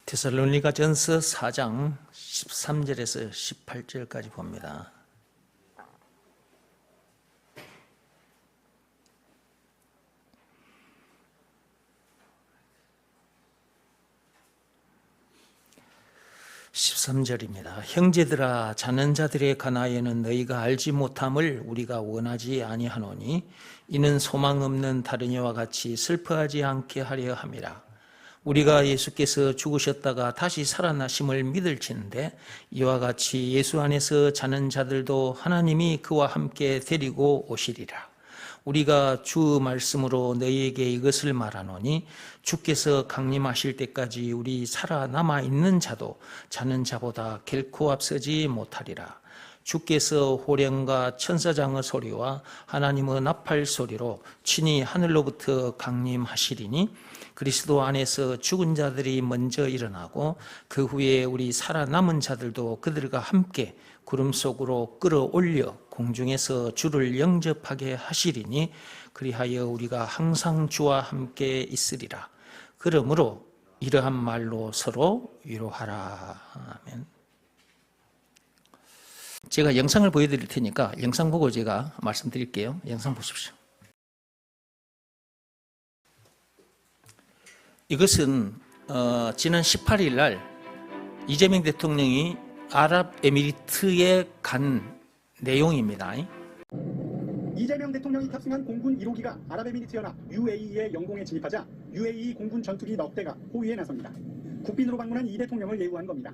데살로니가전서 4장 13절에서 18절까지 봅니다. (13절입니다) 형제들아, 자는 자들에 관하여는 너희가 알지 못함을 우리가 원하지 아니하노니 이는 소망 없는 다른 이와 같이 슬퍼하지 않게 하려 함이라. 우리가 예수께서 죽으셨다가 다시 살아나심을 믿을진대 이와 같이 예수 안에서 자는 자들도 하나님이 그와 함께 데리고 오시리라. 우리가 주 말씀으로 너희에게 이것을 말하노니 주께서 강림하실 때까지 우리 살아남아 있는 자도 자는 자보다 결코 앞서지 못하리라. 주께서 호령과 천사장의 소리와 하나님의 나팔 소리로 친히 하늘로부터 강림하시리니 그리스도 안에서 죽은 자들이 먼저 일어나고 그 후에 우리 살아남은 자들도 그들과 함께 구름 속으로 끌어올려 공중에서 주를 영접하게 하시리니 그리하여 우리가 항상 주와 함께 있으리라. 그러므로 이러한 말로 서로 위로하라. 아멘. 제가 영상을 보여드릴 테니까 영상 보고 제가 말씀드릴게요. 영상 보십시오. 이것은 지난 18일 날 이재명 대통령이 아랍에미리트에 간 내용입니다. 이재명 대통령이 탑승한 공군 1호기가 아랍에미리트 연합 UAE의 영공에 진입하자 UAE 공군 전투기 넉 대가 호위에 나섭니다. 국빈으로 방문한 이 대통령을 예우한 겁니다.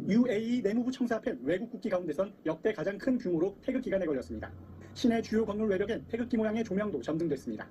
UAE 내무부 청사 앞엔 외국 국기 가운데선 역대 가장 큰 규모로 태극기가 내걸렸습니다. 시내 주요 건물 외벽엔 태극기 모양의 조명도 점등됐습니다.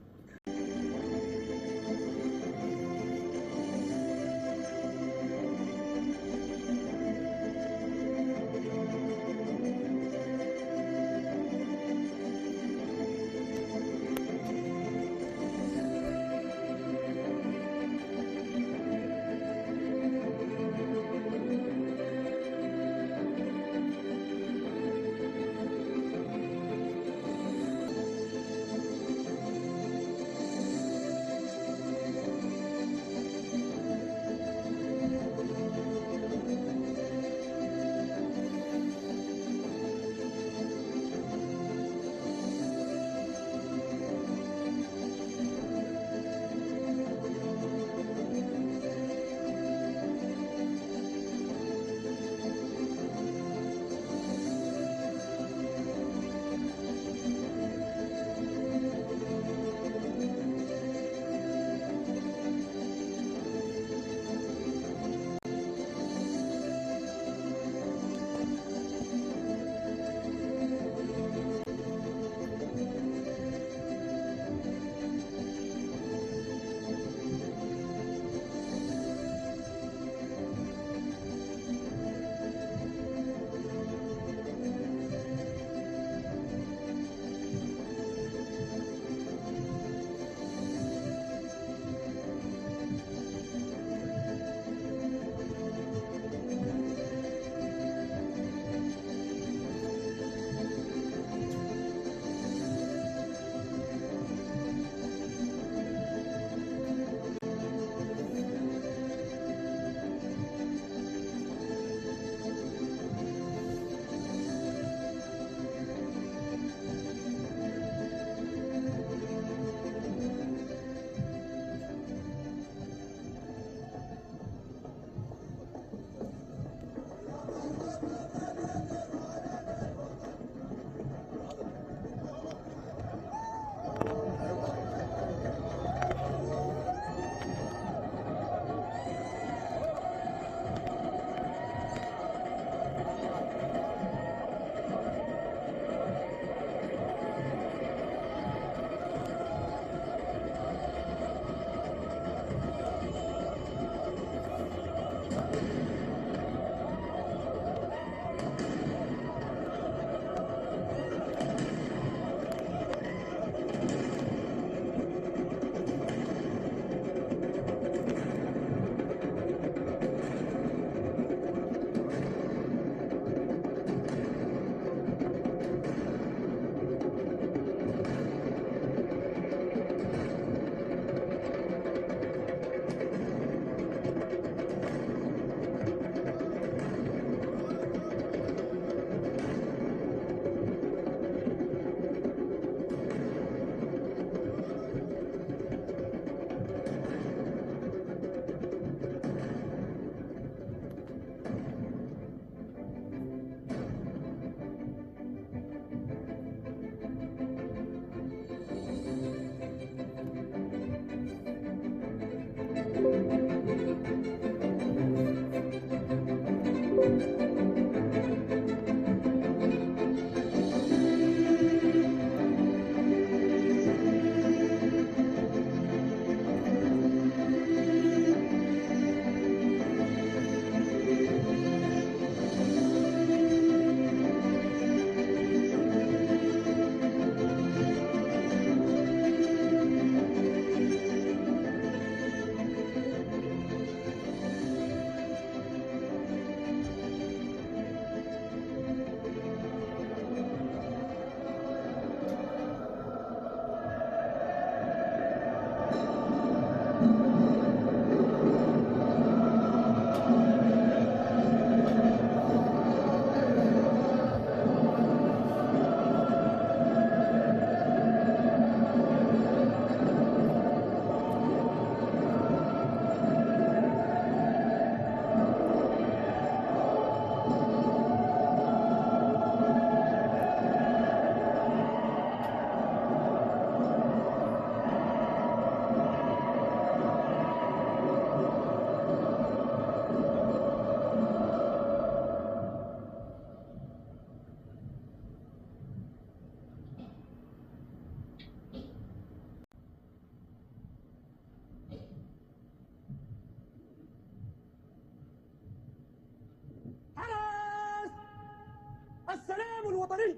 الوطني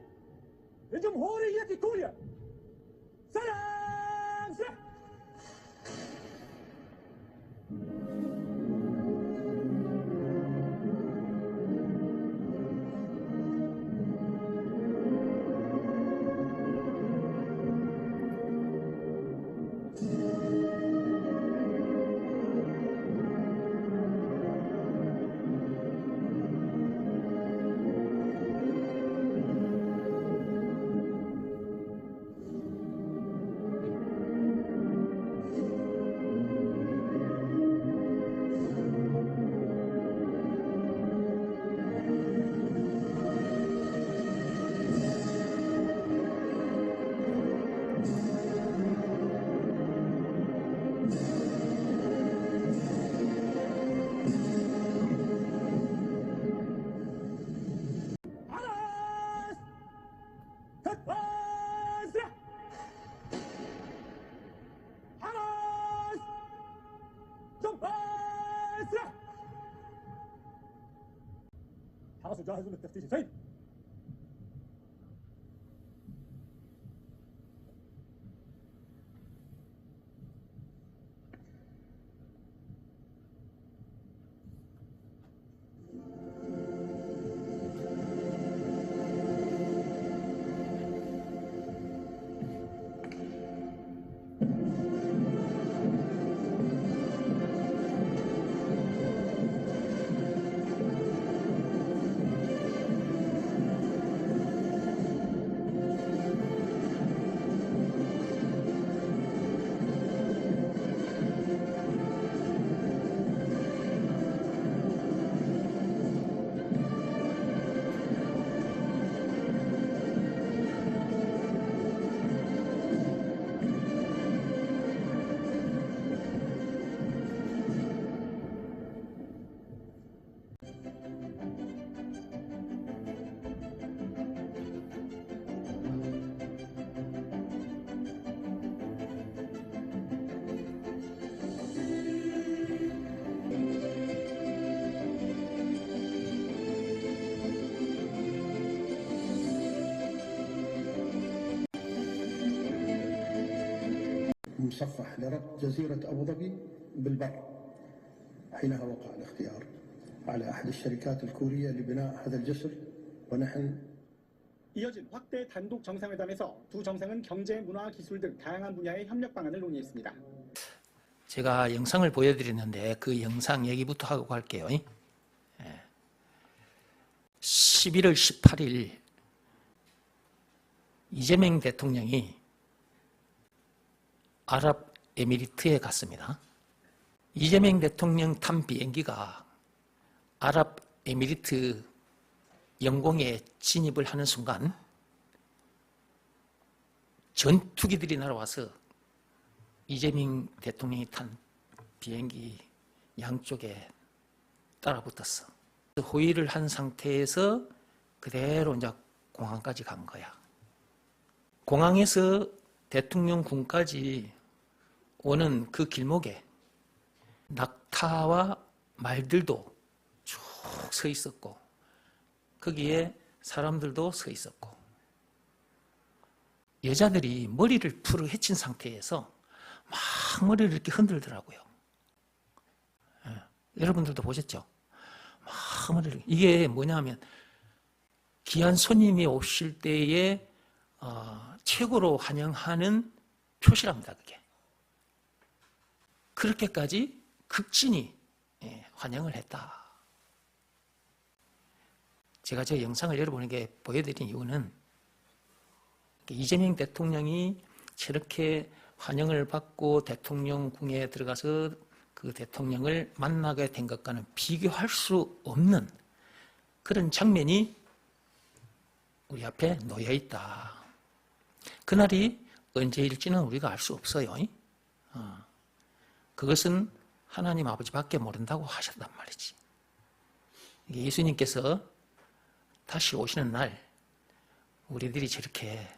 لجمهورية كوريا. سلام سلام. حرس جاهز للتفتيش. سيد. مصفح لربط جزيرة أبو ظبي بالبر. حينها وقع الاختيار على أحد الشركات الكورية لبناء هذا الجسر، ونحن 이어진 확대 단독 정상회담에서 두 정상은 경제, 문화, 기술 등 다양한 분야의 협력 방안을 논의했습니다. 제가 영상을 보여드렸는데 그 영상 얘기부터 하고 갈게요. 11월 18일 이재명 대통령이 아랍에미리트에 갔습니다. 이재명 대통령 탄 비행기가 아랍에미리트 영공에 진입을 하는 순간 전투기들이 날아와서 이재명 대통령이 탄 비행기 양쪽에 따라붙었어. 호위를 한 상태에서 그대로 이제 공항까지 간 거야. 공항에서 대통령 궁까지 오는 그 길목에 낙타와 말들도 쭉 서 있었고 거기에 사람들도 서 있었고 여자들이 머리를 풀어 헤친 상태에서 막 머리를 이렇게 흔들더라고요. 여러분들도 보셨죠? 막 머리를. 이게 뭐냐면 귀한 손님이 오실 때에 최고로 환영하는 표시랍니다. 그게. 그렇게까지 극진히 환영을 했다. 제가 저 영상을 여러분에게 보여드린 이유는 이재명 대통령이 저렇게 환영을 받고 대통령궁에 들어가서 그 대통령을 만나게 된 것과는 비교할 수 없는 그런 장면이 우리 앞에 놓여 있다. 그날이 언제일지는 우리가 알 수 없어요. 그것은 하나님 아버지밖에 모른다고 하셨단 말이지. 예수님께서 다시 오시는 날 우리들이 저렇게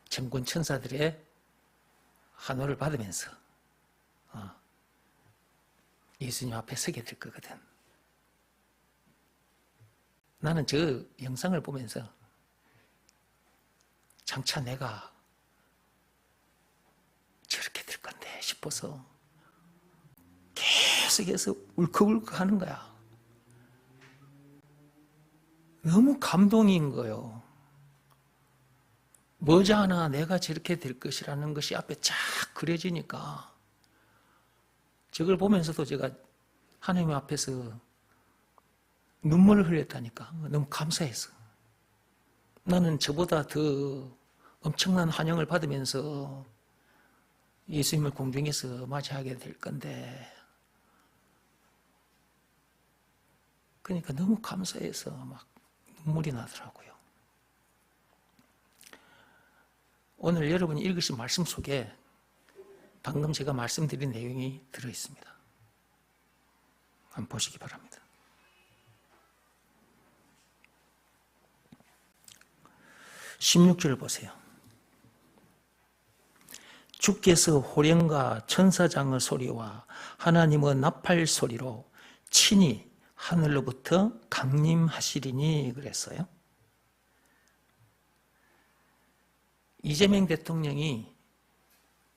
정권 천사들의 환호를 받으면서 예수님 앞에 서게 될 거거든. 나는 저 영상을 보면서 장차 내가 저렇게 될 건데 싶어서 계속해서 울컥울컥 하는 거야. 너무 감동인 거예요. 머지않아 내가 저렇게 될 것이라는 것이 앞에 쫙 그려지니까 저걸 보면서도 제가 하나님 앞에서 눈물을 흘렸다니까. 너무 감사해서. 나는 저보다 더 엄청난 환영을 받으면서 예수님을 공중에서 맞이하게 될 건데, 그러니까 너무 감사해서 막 눈물이 나더라고요. 오늘 여러분이 읽으신 말씀 속에 방금 제가 말씀드린 내용이 들어있습니다. 한번 보시기 바랍니다. 16절 보세요. 주께서 호령과 천사장의 소리와 하나님의 나팔 소리로 친히 하늘로부터 강림하시리니 그랬어요. 이재명 대통령이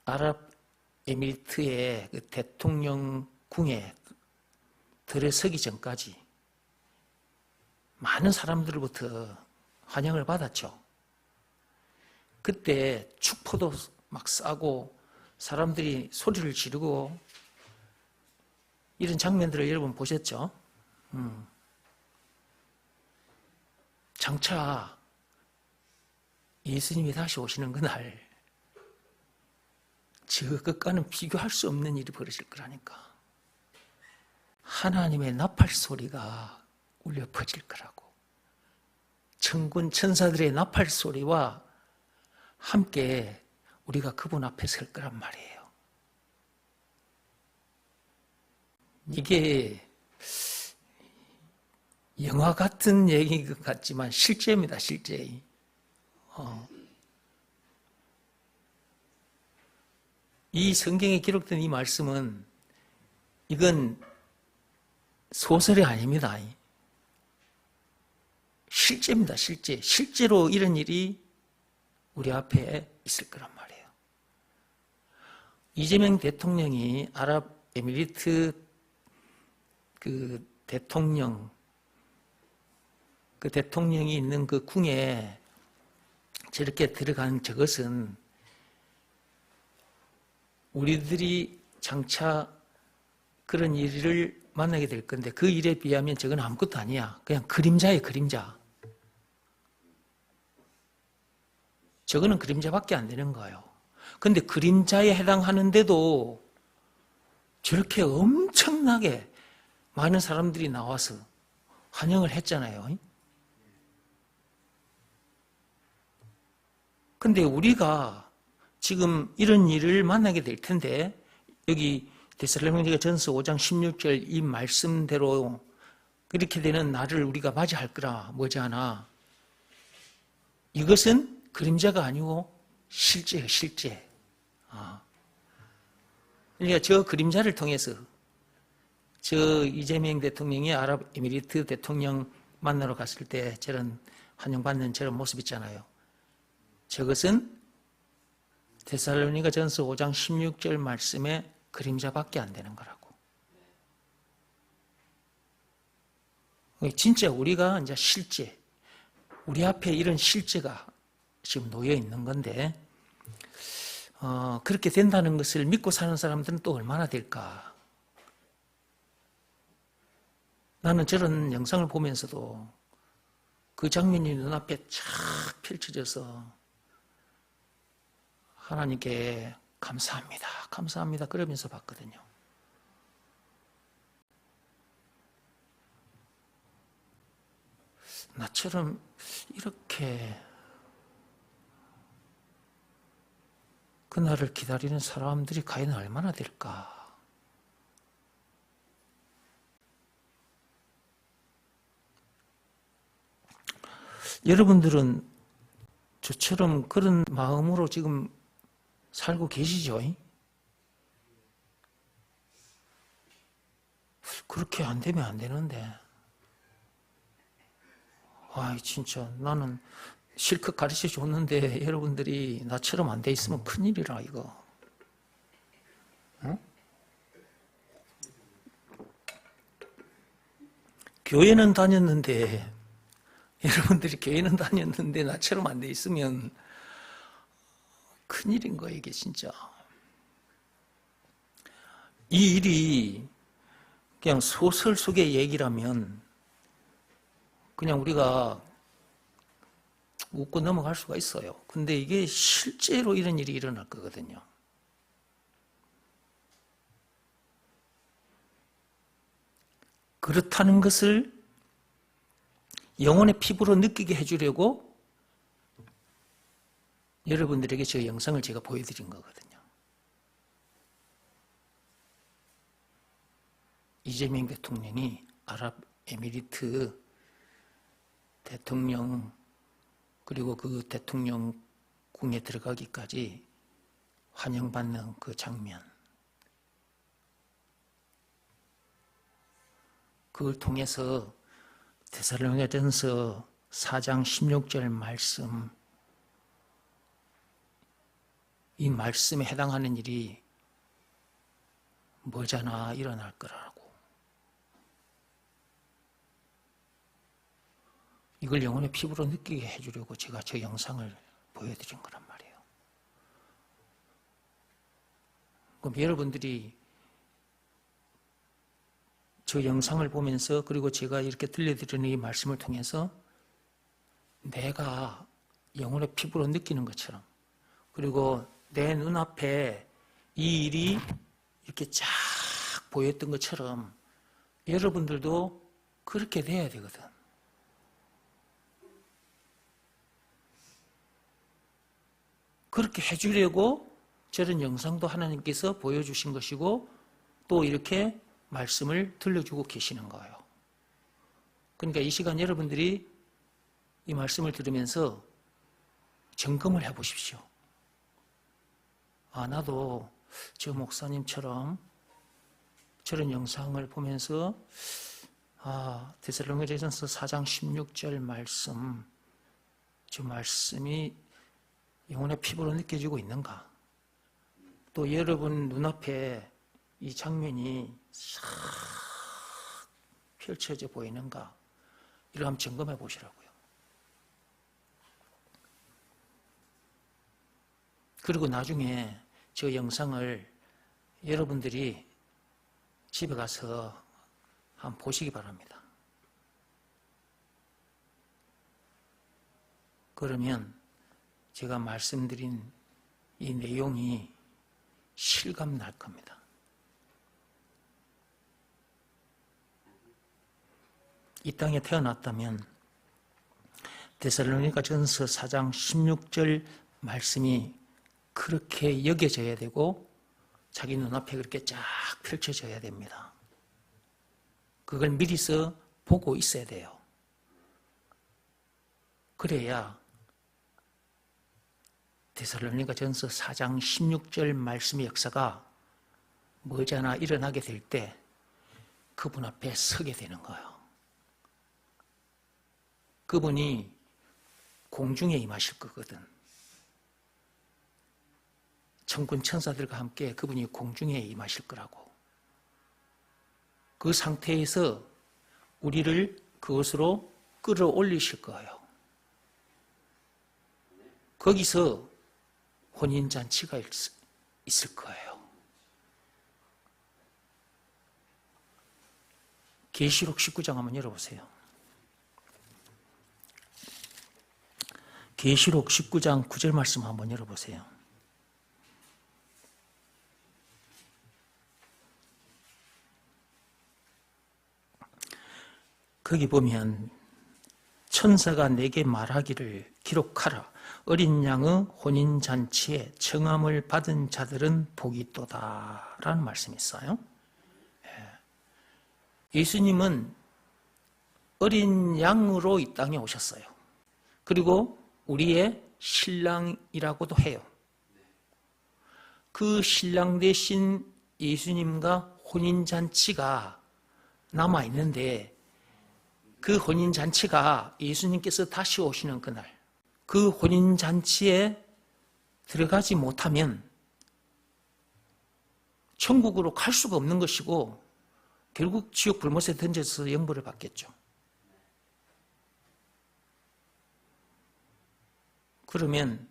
아랍에미리트의 그 대통령궁에 들어서기 전까지 많은 사람들로부터 환영을 받았죠. 그때 축포도 막 쏴고 사람들이 소리를 지르고 이런 장면들을 여러분 보셨죠? 장차 예수님이 다시 오시는 그날 저것과는 비교할 수 없는 일이 벌어질 거라니까. 하나님의 나팔 소리가 울려 퍼질 거라고. 천군 천사들의 나팔 소리와 함께 우리가 그분 앞에 설 거란 말이에요. 이게 영화 같은 얘기인 것 같지만 실제입니다. 실제. 이 성경에 기록된 이 말씀은 이건 소설이 아닙니다. 실제입니다. 실제. 실제로 이런 일이 우리 앞에 있을 거란 말이에요. 이재명 대통령이 아랍에미리트 그 대통령이 있는 그 궁에 저렇게 들어간 저것은 우리들이 장차 그런 일을 만나게 될 건데 그 일에 비하면 저건 아무것도 아니야. 그냥 그림자예요, 그림자. 저거는 그림자밖에 안 되는 거예요. 근데 그림자에 해당하는데도 저렇게 엄청나게 많은 사람들이 나와서 환영을 했잖아요. 근데 우리가 지금 이런 일을 만나게 될 텐데 여기 데살로니가 전서 5장 16절 이 말씀대로 그렇게 되는 날을 우리가 맞이할 거라 머지않아. 이것은 그림자가 아니고 실제예요, 실제. 그러니까 저 그림자를 통해서 저 이재명 대통령이 아랍에미리트 대통령 만나러 갔을 때 저런 환영받는 저런 모습 있잖아요. 저것은 데살로니가 전서 5장 16절 말씀에 그림자밖에 안 되는 거라고. 진짜 우리가 이제 실제, 우리 앞에 이런 실제가 지금 놓여 있는 건데, 그렇게 된다는 것을 믿고 사는 사람들은 또 얼마나 될까? 나는 저런 영상을 보면서도 그 장면이 눈앞에 쫙 펼쳐져서 하나님께 감사합니다, 감사합니다 그러면서 봤거든요. 나처럼 이렇게 그날을 기다리는 사람들이 과연 얼마나 될까? 여러분들은 저처럼 그런 마음으로 지금 살고 계시죠? 그렇게 안 되면 안 되는데. 진짜 나는 실컷 가르쳐 줬는데 여러분들이 나처럼 안 돼 있으면 큰일이라 이거. 어? 교회는 다녔는데 여러분들이 교회는 다녔는데 나처럼 안 돼 있으면 큰일인 거예요 이게 진짜. 이 일이 그냥 소설 속의 얘기라면 그냥 우리가 웃고 넘어갈 수가 있어요. 근데 이게 실제로 이런 일이 일어날 거거든요. 그렇다는 것을 영혼의 피부로 느끼게 해주려고 여러분들에게 저 영상을 제가 보여드린 거거든요. 이재명 대통령이 아랍에미리트 대통령 그리고 그 대통령궁에 들어가기까지 환영받는 그 장면, 그걸 통해서 데살로니가전서 4장 16절 말씀, 이 말씀에 해당하는 일이 머지않아 일어날 거라고. 이걸 영혼의 피부로 느끼게 해주려고 제가 저 영상을 보여드린 거란 말이에요. 그럼 여러분들이 저 영상을 보면서 그리고 제가 이렇게 들려드리는 이 말씀을 통해서 내가 영혼의 피부로 느끼는 것처럼 그리고 내 눈앞에 이 일이 이렇게 쫙 보였던 것처럼 여러분들도 그렇게 돼야 되거든. 그렇게 해주려고 저런 영상도 하나님께서 보여주신 것이고 또 이렇게 말씀을 들려주고 계시는 거예요. 그러니까 이 시간 여러분들이 이 말씀을 들으면서 점검을 해보십시오. 아, 나도 저 목사님처럼 저런 영상을 보면서 데살로니가전서 4장 16절 말씀, 저 말씀이 영혼의 피부로 느껴지고 있는가? 또 여러분 눈앞에 이 장면이 싹 펼쳐져 보이는가? 이걸 한번 점검해 보시라고요. 그리고 나중에 저 영상을 여러분들이 집에 가서 한번 보시기 바랍니다. 그러면 제가 말씀드린 이 내용이 실감 날 겁니다. 이 땅에 태어났다면 데살로니가전서 4장 16절 말씀이 그렇게 여겨져야 되고 자기 눈앞에 그렇게 쫙 펼쳐져야 됩니다. 그걸 미리서 보고 있어야 돼요. 그래야 데살로니가전서 4장 16절 말씀의 역사가 머지않아 일어나게 될 때 그분 앞에 서게 되는 거예요. 그분이 공중에 임하실 거거든. 천군 천사들과 함께 그분이 공중에 임하실 거라고. 그 상태에서 우리를 그것으로 끌어올리실 거예요. 거기서 혼인잔치가 있을 거예요. 계시록 19장 한번 열어보세요. 계시록 19장 9절 말씀 한번 열어보세요. 거기 보면 천사가 내게 말하기를 기록하라. 어린 양의 혼인잔치에 청함을 받은 자들은 복이 있도다 라는 말씀이 있어요. 예수님은 어린 양으로 이 땅에 오셨어요. 그리고 우리의 신랑이라고도 해요. 그 신랑 대신 예수님과 혼인잔치가 남아있는데 그 혼인잔치가 예수님께서 다시 오시는 그날, 그 혼인잔치에 들어가지 못하면 천국으로 갈 수가 없는 것이고 결국 지옥 불못에 던져서 영벌을 받겠죠. 그러면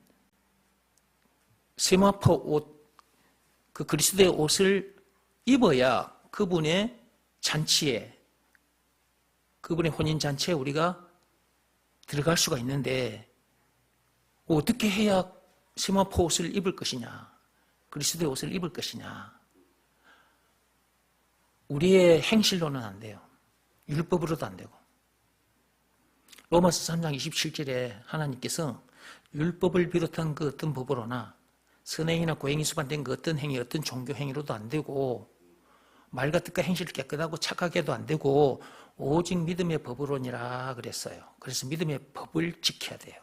세마포 옷, 그 그리스도의 옷을 입어야 그분의 잔치에, 그분의 혼인잔치에 우리가 들어갈 수가 있는데 어떻게 해야 세마포 옷을 입을 것이냐, 그리스도의 옷을 입을 것이냐. 우리의 행실로는 안 돼요. 율법으로도 안 되고. 로마서 3장 27절에 하나님께서 율법을 비롯한 그 어떤 법으로나 선행이나 고행이 수반된 그 어떤 행위, 어떤 종교 행위로도 안 되고 말과 뜻과 행실을 깨끗하고 착하게도 안 되고 오직 믿음의 법으로니라 그랬어요. 그래서 믿음의 법을 지켜야 돼요.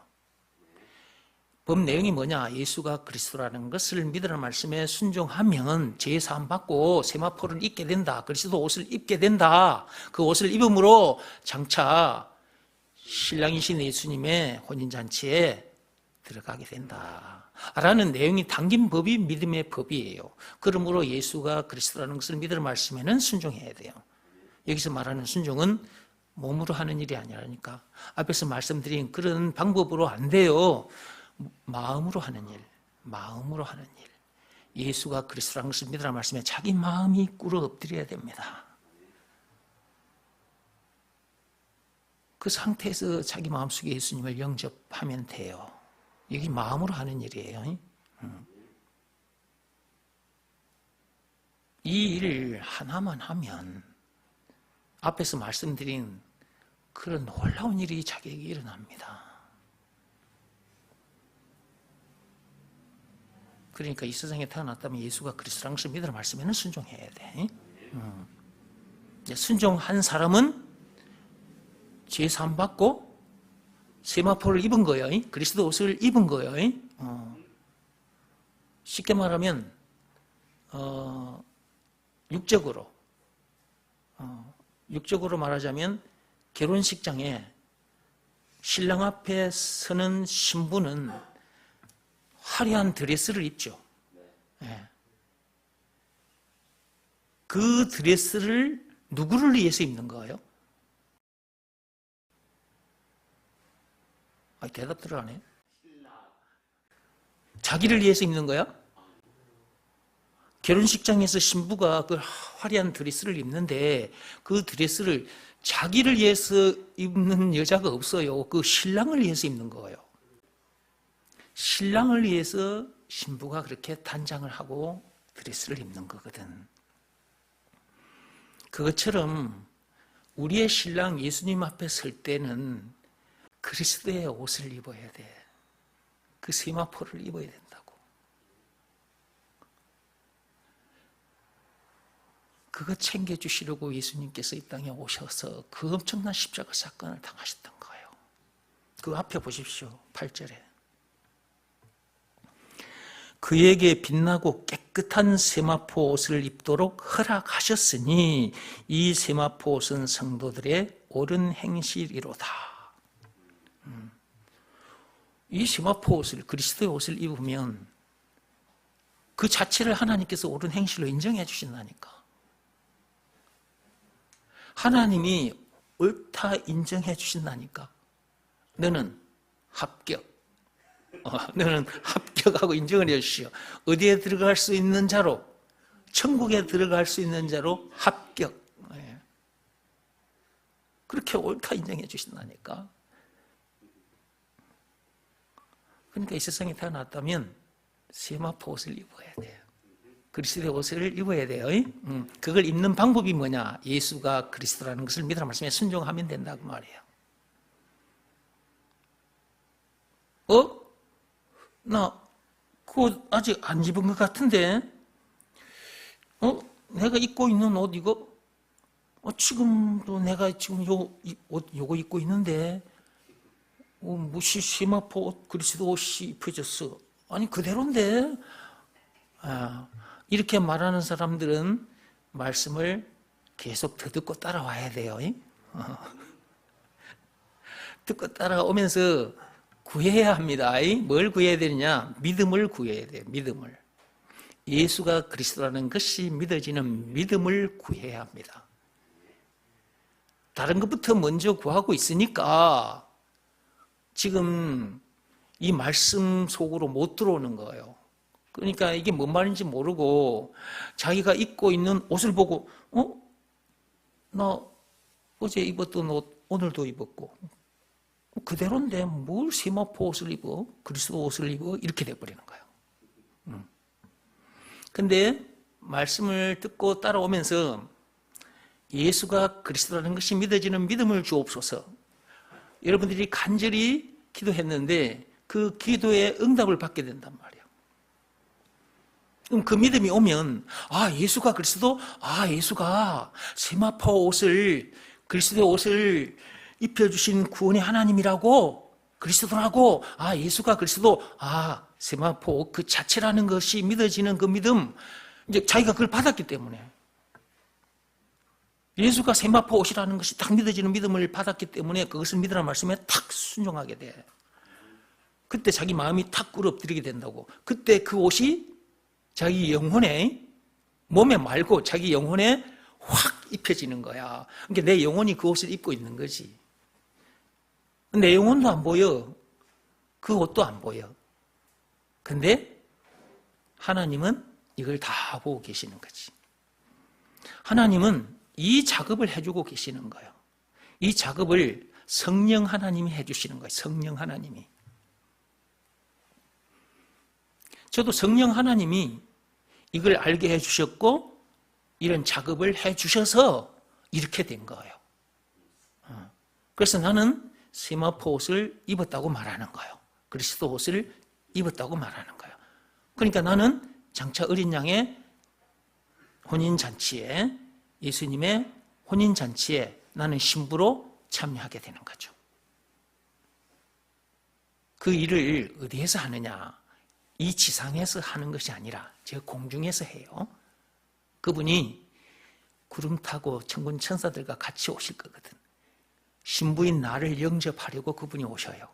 법 내용이 뭐냐? 예수가 그리스도라는 것을 믿으라는 말씀에 순종하면 죄 사함 받고 세마포를 입게 된다. 그리스도 옷을 입게 된다. 그 옷을 입음으로 장차 신랑이신 예수님의 혼인잔치에 들어가게 된다. 라는 내용이 담긴 법이 믿음의 법이에요. 그러므로 예수가 그리스도라는 것을 믿으라는 말씀에는 순종해야 돼요. 여기서 말하는 순종은 몸으로 하는 일이 아니라니까. 앞에서 말씀드린 그런 방법으로 안 돼요. 마음으로 하는 일, 마음으로 하는 일. 예수가 그리스도라는 것을 믿으라는 말씀에 자기 마음이 꿇어 엎드려야 됩니다. 그 상태에서 자기 마음속에 예수님을 영접하면 돼요. 이게 마음으로 하는 일이에요. 이 일 하나만 하면 앞에서 말씀드린 그런 놀라운 일이 자기에게 일어납니다. 그러니까 이 세상에 태어났다면 예수가 그리스도라는 것을 믿으라는 말씀에는 순종해야 돼. 순종한 사람은 죄 사함 받고 세마포를 입은 거예요. 그리스도 옷을 입은 거예요. 쉽게 말하면 육적으로 말하자면 결혼식장에 신랑 앞에 서는 신부는 화려한 드레스를 입죠. 그 드레스를 누구를 위해서 입는 거예요? 대답 들어가네. 자기를 위해서 입는 거야? 결혼식장에서 신부가 그 화려한 드레스를 입는데 그 드레스를 자기를 위해서 입는 여자가 없어요. 그 신랑을 위해서 입는 거예요. 신랑을 위해서 신부가 그렇게 단장을 하고 드레스를 입는 거거든. 그것처럼 우리의 신랑 예수님 앞에 설 때는 그리스도의 옷을 입어야 돼. 그 세마포를 입어야 된다고. 그거 챙겨주시려고 예수님께서 이 땅에 오셔서 그 엄청난 십자가 사건을 당하셨던 거예요. 그 앞에 보십시오. 8절에. 그에게 빛나고 깨끗한 세마포 옷을 입도록 허락하셨으니 이 세마포 옷은 성도들의 옳은 행실이로다. 이 세마포 옷을, 그리스도의 옷을 입으면 그 자체를 하나님께서 옳은 행실로 인정해 주신다니까. 하나님이 옳다 인정해 주신다니까. 너는 합격. 너는 합격하고 인정을 해주시오. 어디에 들어갈 수 있는 자로, 천국에 들어갈 수 있는 자로 합격. 그렇게 옳다 인정해 주신다니까. 그러니까 이 세상에 태어났다면 세마포 옷을 입어야 돼요. 그리스도의 옷을 입어야 돼요. 그걸 입는 방법이 뭐냐? 예수가 그리스도라는 것을 믿으라는 말씀에 순종하면 된다고 말이에요. 나 그거 아직 안 입은 것 같은데? 내가 입고 있는 옷 이거? 지금도 내가 지금 요거 입고 있는데 무시 세마포 옷, 그리스도 옷이 입혀졌어. 아니 그대로인데? 이렇게 말하는 사람들은 말씀을 계속 더 듣고 따라와야 돼요. 듣고 따라오면서 구해야 합니다. 뭘 구해야 되느냐? 믿음을 구해야 돼요. 믿음을. 예수가 그리스도라는 것이 믿어지는 믿음을 구해야 합니다. 다른 것부터 먼저 구하고 있으니까 지금 이 말씀 속으로 못 들어오는 거예요. 그러니까 이게 뭔 말인지 모르고 자기가 입고 있는 옷을 보고 나 어제 입었던 옷 오늘도 입었고 그대로인데 뭘 세마포 옷을 입어? 그리스도 옷을 입어? 이렇게 돼버리는 거예요. 근데 말씀을 듣고 따라오면서 예수가 그리스도라는 것이 믿어지는 믿음을 주옵소서. 여러분들이 간절히 기도했는데 그 기도에 응답을 받게 된단 말이에요. 그럼 그 믿음이 오면 예수가 그리스도, 예수가 세마포 옷을 그리스도의 옷을 입혀주신 구원의 하나님이라고 그리스도라고 예수가 그리스도 세마포 옷 그 자체라는 것이 믿어지는 그 믿음 이제 자기가 그걸 받았기 때문에 예수가 세마포 옷이라는 것이 딱 믿어지는 믿음을 받았기 때문에 그것을 믿으라는 말씀에 탁 순종하게 돼. 그때 자기 마음이 탁 꿇어뜨리게 된다고. 그때 그 옷이 자기 영혼에 몸에 말고 자기 영혼에 확 입혀지는 거야. 그러니까 내 영혼이 그 옷을 입고 있는 거지. 내 영혼도 안 보여. 그 옷도 안 보여. 근데 하나님은 이걸 다 보고 계시는 거지. 하나님은 이 작업을 해주고 계시는 거예요. 이 작업을 성령 하나님이 해주시는 거예요. 성령 하나님이. 저도 성령 하나님이 이걸 알게 해주셨고 이런 작업을 해주셔서 이렇게 된 거예요. 그래서 나는 세마포 옷을 입었다고 말하는 거예요. 그리스도 옷을 입었다고 말하는 거예요. 그러니까 나는 장차 어린 양의 혼인잔치에 예수님의 혼인잔치에 나는 신부로 참여하게 되는 거죠. 그 일을 어디에서 하느냐? 이 지상에서 하는 것이 아니라 저 공중에서 해요. 그분이 구름 타고 천군 천사들과 같이 오실 거거든. 신부인 나를 영접하려고 그분이 오셔요.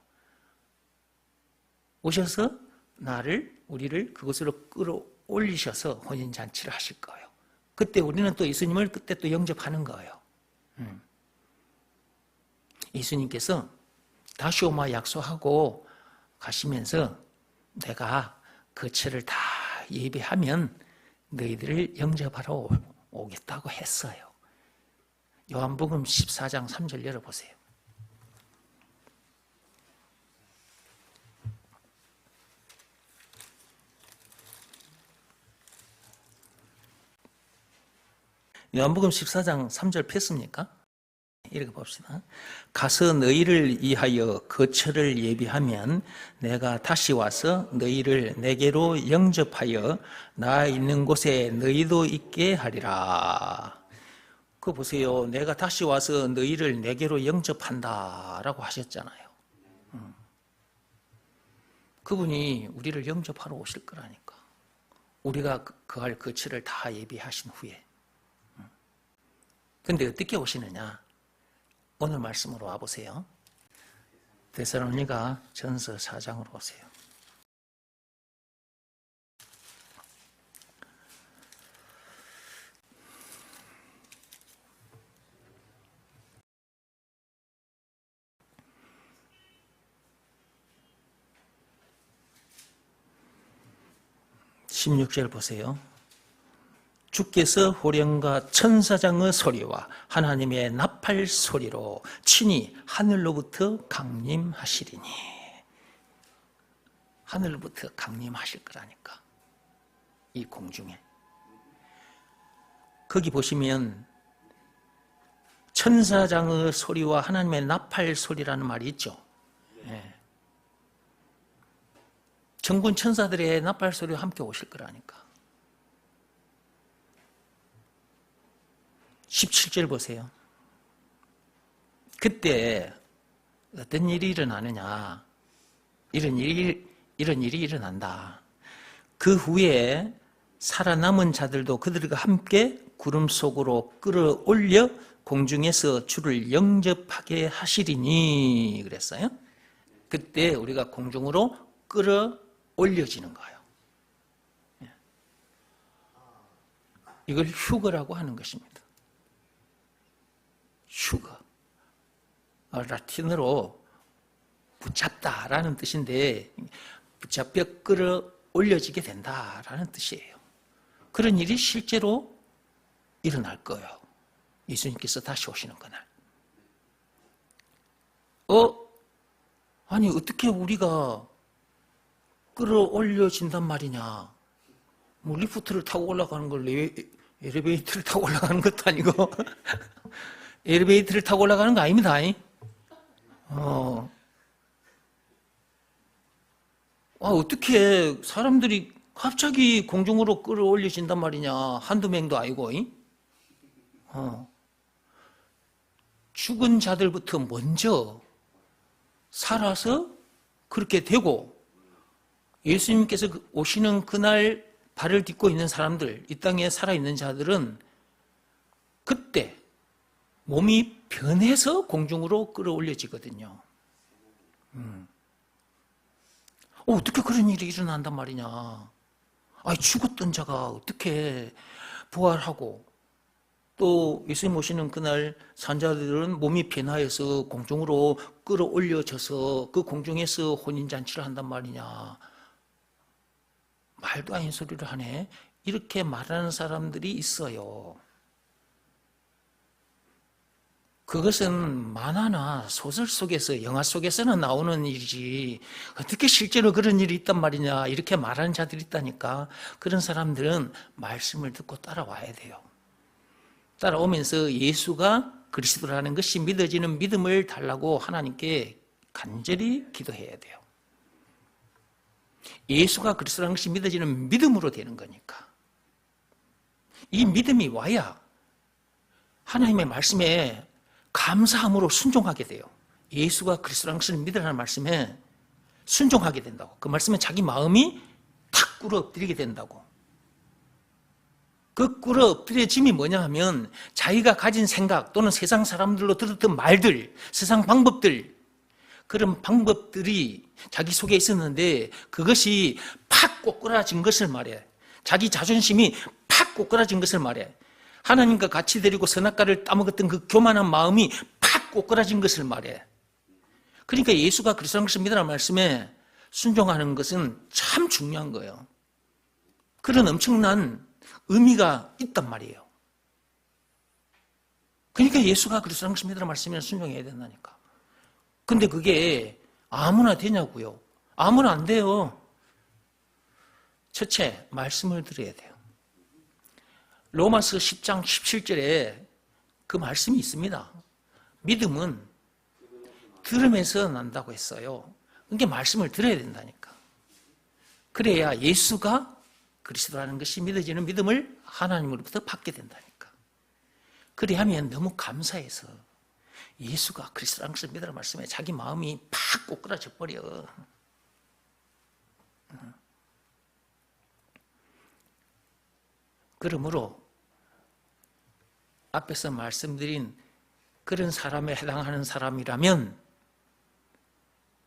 오셔서 우리를 그곳으로 끌어올리셔서 혼인잔치를 하실 거예요. 그때 우리는 또 예수님을 그때 또 영접하는 거예요. 예수님께서 다시 오마 약속하고 가시면서 내가 거처를 다 예배하면 너희들을 영접하러 오겠다고 했어요. 요한복음 14장 3절 열어보세요. 요한복음 14장 3절 폈습니까? 이렇게 봅시다. 가서 너희를 위하여 거처를 예비하면 내가 다시 와서 너희를 내게로 영접하여 나 있는 곳에 너희도 있게 하리라. 그거 보세요. 내가 다시 와서 너희를 내게로 영접한다라고 하셨잖아요. 그분이 우리를 영접하러 오실 거라니까. 우리가 거할 거처를 다 예비하신 후에. 근데 어떻게 오시느냐? 오늘 말씀으로 와보세요. 데살로니가 전서 4장으로 오세요. (16절) 보세요. 주께서 호령과 천사장의 소리와 하나님의 나팔 소리로 친히 하늘로부터 강림하시리니. 하늘로부터 강림하실 거라니까. 이 공중에. 거기 보시면 천사장의 소리와 하나님의 나팔 소리라는 말이 있죠. 네. 천군 천사들의 나팔 소리와 함께 오실 거라니까. 17절 보세요. 그때 어떤 일이 일어나느냐? 이런 일이 일어난다. 그 후에 살아남은 자들도 그들과 함께 구름 속으로 끌어올려 공중에서 주를 영접하게 하시리니 그랬어요. 그때 우리가 공중으로 끌어올려지는 거예요. 이걸 휴거라고 하는 것입니다. 휴거. 라틴어로 붙잡다라는 뜻인데 붙잡혀 끌어올려지게 된다라는 뜻이에요. 그런 일이 실제로 일어날 거예요. 예수님께서 다시 오시는 그날. 아니 어떻게 우리가 끌어올려진단 말이냐. 뭐 리프트를 타고 올라가는 걸 엘리베이터를 타고 올라가는 것도 아니고 엘리베이터를 타고 올라가는 거 아닙니다. 어떻게 사람들이 갑자기 공중으로 끌어올려진단 말이냐. 한두 명도 아니고. 죽은 자들부터 먼저 살아서 그렇게 되고 예수님께서 오시는 그날 발을 딛고 있는 사람들, 이 땅에 살아있는 자들은 그때 몸이 변해서 공중으로 끌어올려지거든요. 어떻게 그런 일이 일어난단 말이냐. 죽었던 자가 어떻게 부활하고 또 예수님 오시는 그날 산자들은 몸이 변화해서 공중으로 끌어올려져서 그 공중에서 혼인잔치를 한단 말이냐. 말도 아닌 소리를 하네. 이렇게 말하는 사람들이 있어요. 그것은 만화나 소설 속에서, 영화 속에서는 나오는 일이지 어떻게 실제로 그런 일이 있단 말이냐 이렇게 말하는 자들이 있다니까. 그런 사람들은 말씀을 듣고 따라와야 돼요. 따라오면서 예수가 그리스도라는 것이 믿어지는 믿음을 달라고 하나님께 간절히 기도해야 돼요. 예수가 그리스도라는 것이 믿어지는 믿음으로 되는 거니까. 이 믿음이 와야 하나님의 말씀에 감사함으로 순종하게 돼요. 예수가 그리스도라는 것을 믿으라는 말씀에 순종하게 된다고. 그 말씀에 자기 마음이 탁 꿇어 엎드리게 된다고. 그 꿇어 엎드려짐이 뭐냐 하면 자기가 가진 생각 또는 세상 사람들로 들었던 말들, 세상 방법들, 그런 방법들이 자기 속에 있었는데 그것이 팍 꼬꾸라진 것을 말해. 자기 자존심이 팍 꼬꾸라진 것을 말해. 하나님과 같이 데리고 선악과를 따먹었던 그 교만한 마음이 팍 꼬꾸라진 것을 말해. 그러니까 예수가 그리스도라는 것을 믿으라는 말씀에 순종하는 것은 참 중요한 거예요. 그런 엄청난 의미가 있단 말이에요. 그러니까 예수가 그리스도라는 것을 믿으라는 말씀에 순종해야 된다니까. 근데 그게 아무나 되냐고요? 아무나 안 돼요. 첫째, 말씀을 들어야 돼요. 로마서 10장 17절에 그 말씀이 있습니다. 믿음은 들음에서 난다고 했어요. 그러니까 말씀을 들어야 된다니까. 그래야 예수가 그리스도라는 것이 믿어지는 믿음을 하나님으로부터 받게 된다니까. 그래야면 너무 감사해서 예수가 그리스도라는 것을 믿으라는 말씀에 자기 마음이 팍 꼬꾸라져 버려. 그러므로 앞에서 말씀드린 그런 사람에 해당하는 사람이라면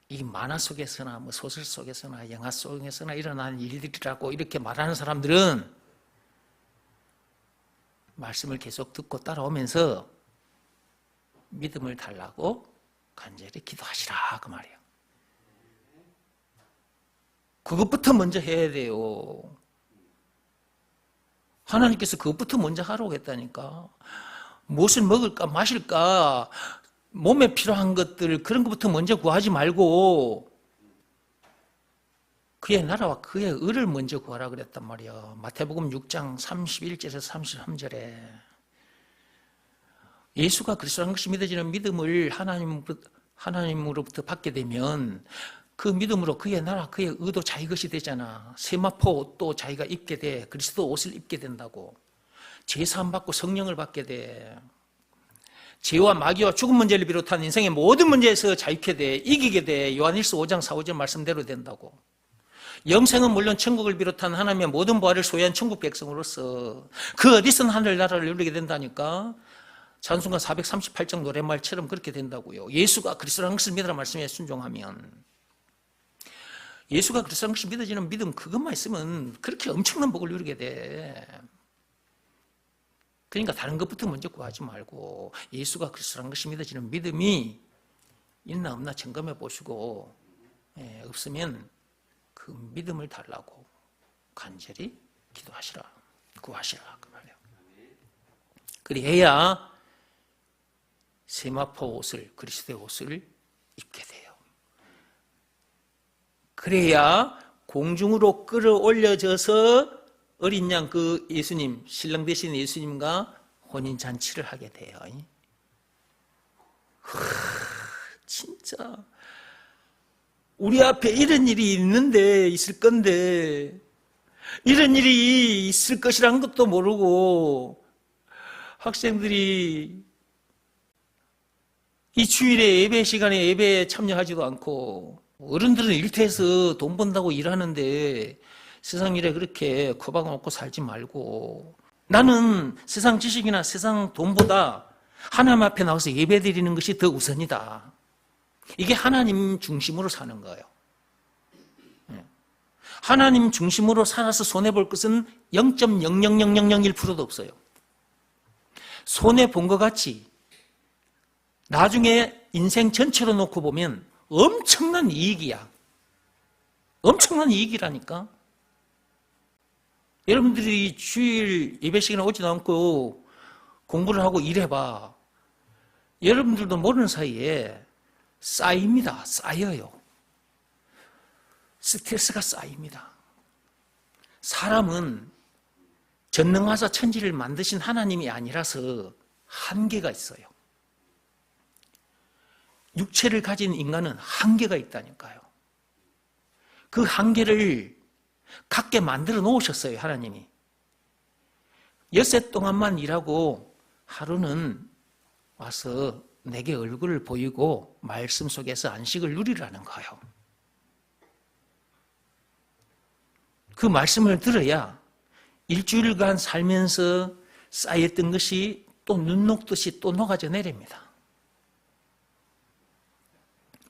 이 만화 속에서나 뭐 소설 속에서나 영화 속에서나 일어나는 일들이라고 이렇게 말하는 사람들은 말씀을 계속 듣고 따라오면서 믿음을 달라고 간절히 기도하시라 그 말이에요. 그것부터 먼저 해야 돼요. 하나님께서 그것부터 먼저 하라고 했다니까. 무엇을 먹을까 마실까 몸에 필요한 것들 그런 것부터 먼저 구하지 말고 그의 나라와 그의 의를 먼저 구하라 그랬단 말이야. 마태복음 6장 31절에서 33절에 예수가 그리스도라는 것이 믿어지는 믿음을 하나님으로부터 받게 되면 그 믿음으로 그의 나라, 그의 의도 자기 것이 되잖아. 세마포 옷도 자기가 입게 돼. 그리스도 옷을 입게 된다고. 제사함 받고 성령을 받게 돼. 죄와 마귀와 죽음 문제를 비롯한 인생의 모든 문제에서 자유케 돼. 이기게 돼. 요한일서 5장 4, 5절 말씀대로 된다고. 영생은 물론 천국을 비롯한 하나님의 모든 부활을 소유한 천국 백성으로서 그 어디서는 하늘나라를 누리게 된다니까. 찬송가 438장 노랫말처럼 그렇게 된다고요. 예수가 그리스도라는 것을 믿으라 말씀에 순종하면. 예수가 그리스도라는 것이 믿어지는 믿음 그것만 있으면 그렇게 엄청난 복을 누리게 돼. 그러니까 다른 것부터 먼저 구하지 말고 예수가 그리스도라는 것이 믿어지는 믿음이 있나 없나 점검해 보시고 없으면 그 믿음을 달라고 간절히 기도하시라, 구하시라 그 말이에요. 그래야 세마포 옷을, 그리스도의 옷을 입게 돼요. 그래야 공중으로 끌어올려져서 어린 양 그 예수님, 신랑 되신 예수님과 혼인잔치를 하게 돼요. 진짜 우리 앞에 이런 일이 있는데, 있을 건데 이런 일이 있을 것이라는 것도 모르고 학생들이 이 주일에 예배 시간에 예배에 참여하지도 않고 어른들은 일터에서 돈 번다고 일하는데 세상 일에 그렇게 커박 먹고 살지 말고 나는 세상 지식이나 세상 돈보다 하나님 앞에 나와서 예배 드리는 것이 더 우선이다. 이게 하나님 중심으로 사는 거예요. 하나님 중심으로 살아서 손해볼 것은 0.00001%도 없어요. 손해본 것 같이 나중에 인생 전체로 놓고 보면 엄청난 이익이야. 엄청난 이익이라니까. 여러분들이 주일 예배 시간에 오지도 않고 공부를 하고 일해봐. 여러분들도 모르는 사이에 쌓입니다. 쌓여요. 스트레스가 쌓입니다. 사람은 전능하사 천지를 만드신 하나님이 아니라서 한계가 있어요. 육체를 가진 인간은 한계가 있다니까요. 그 한계를 갖게 만들어 놓으셨어요, 하나님이. 엿새 동안만 일하고 하루는 와서 내게 얼굴을 보이고 말씀 속에서 안식을 누리라는 거예요. 그 말씀을 들어야 일주일간 살면서 쌓였던 것이 또 눈 녹듯이 또 녹아져 내립니다.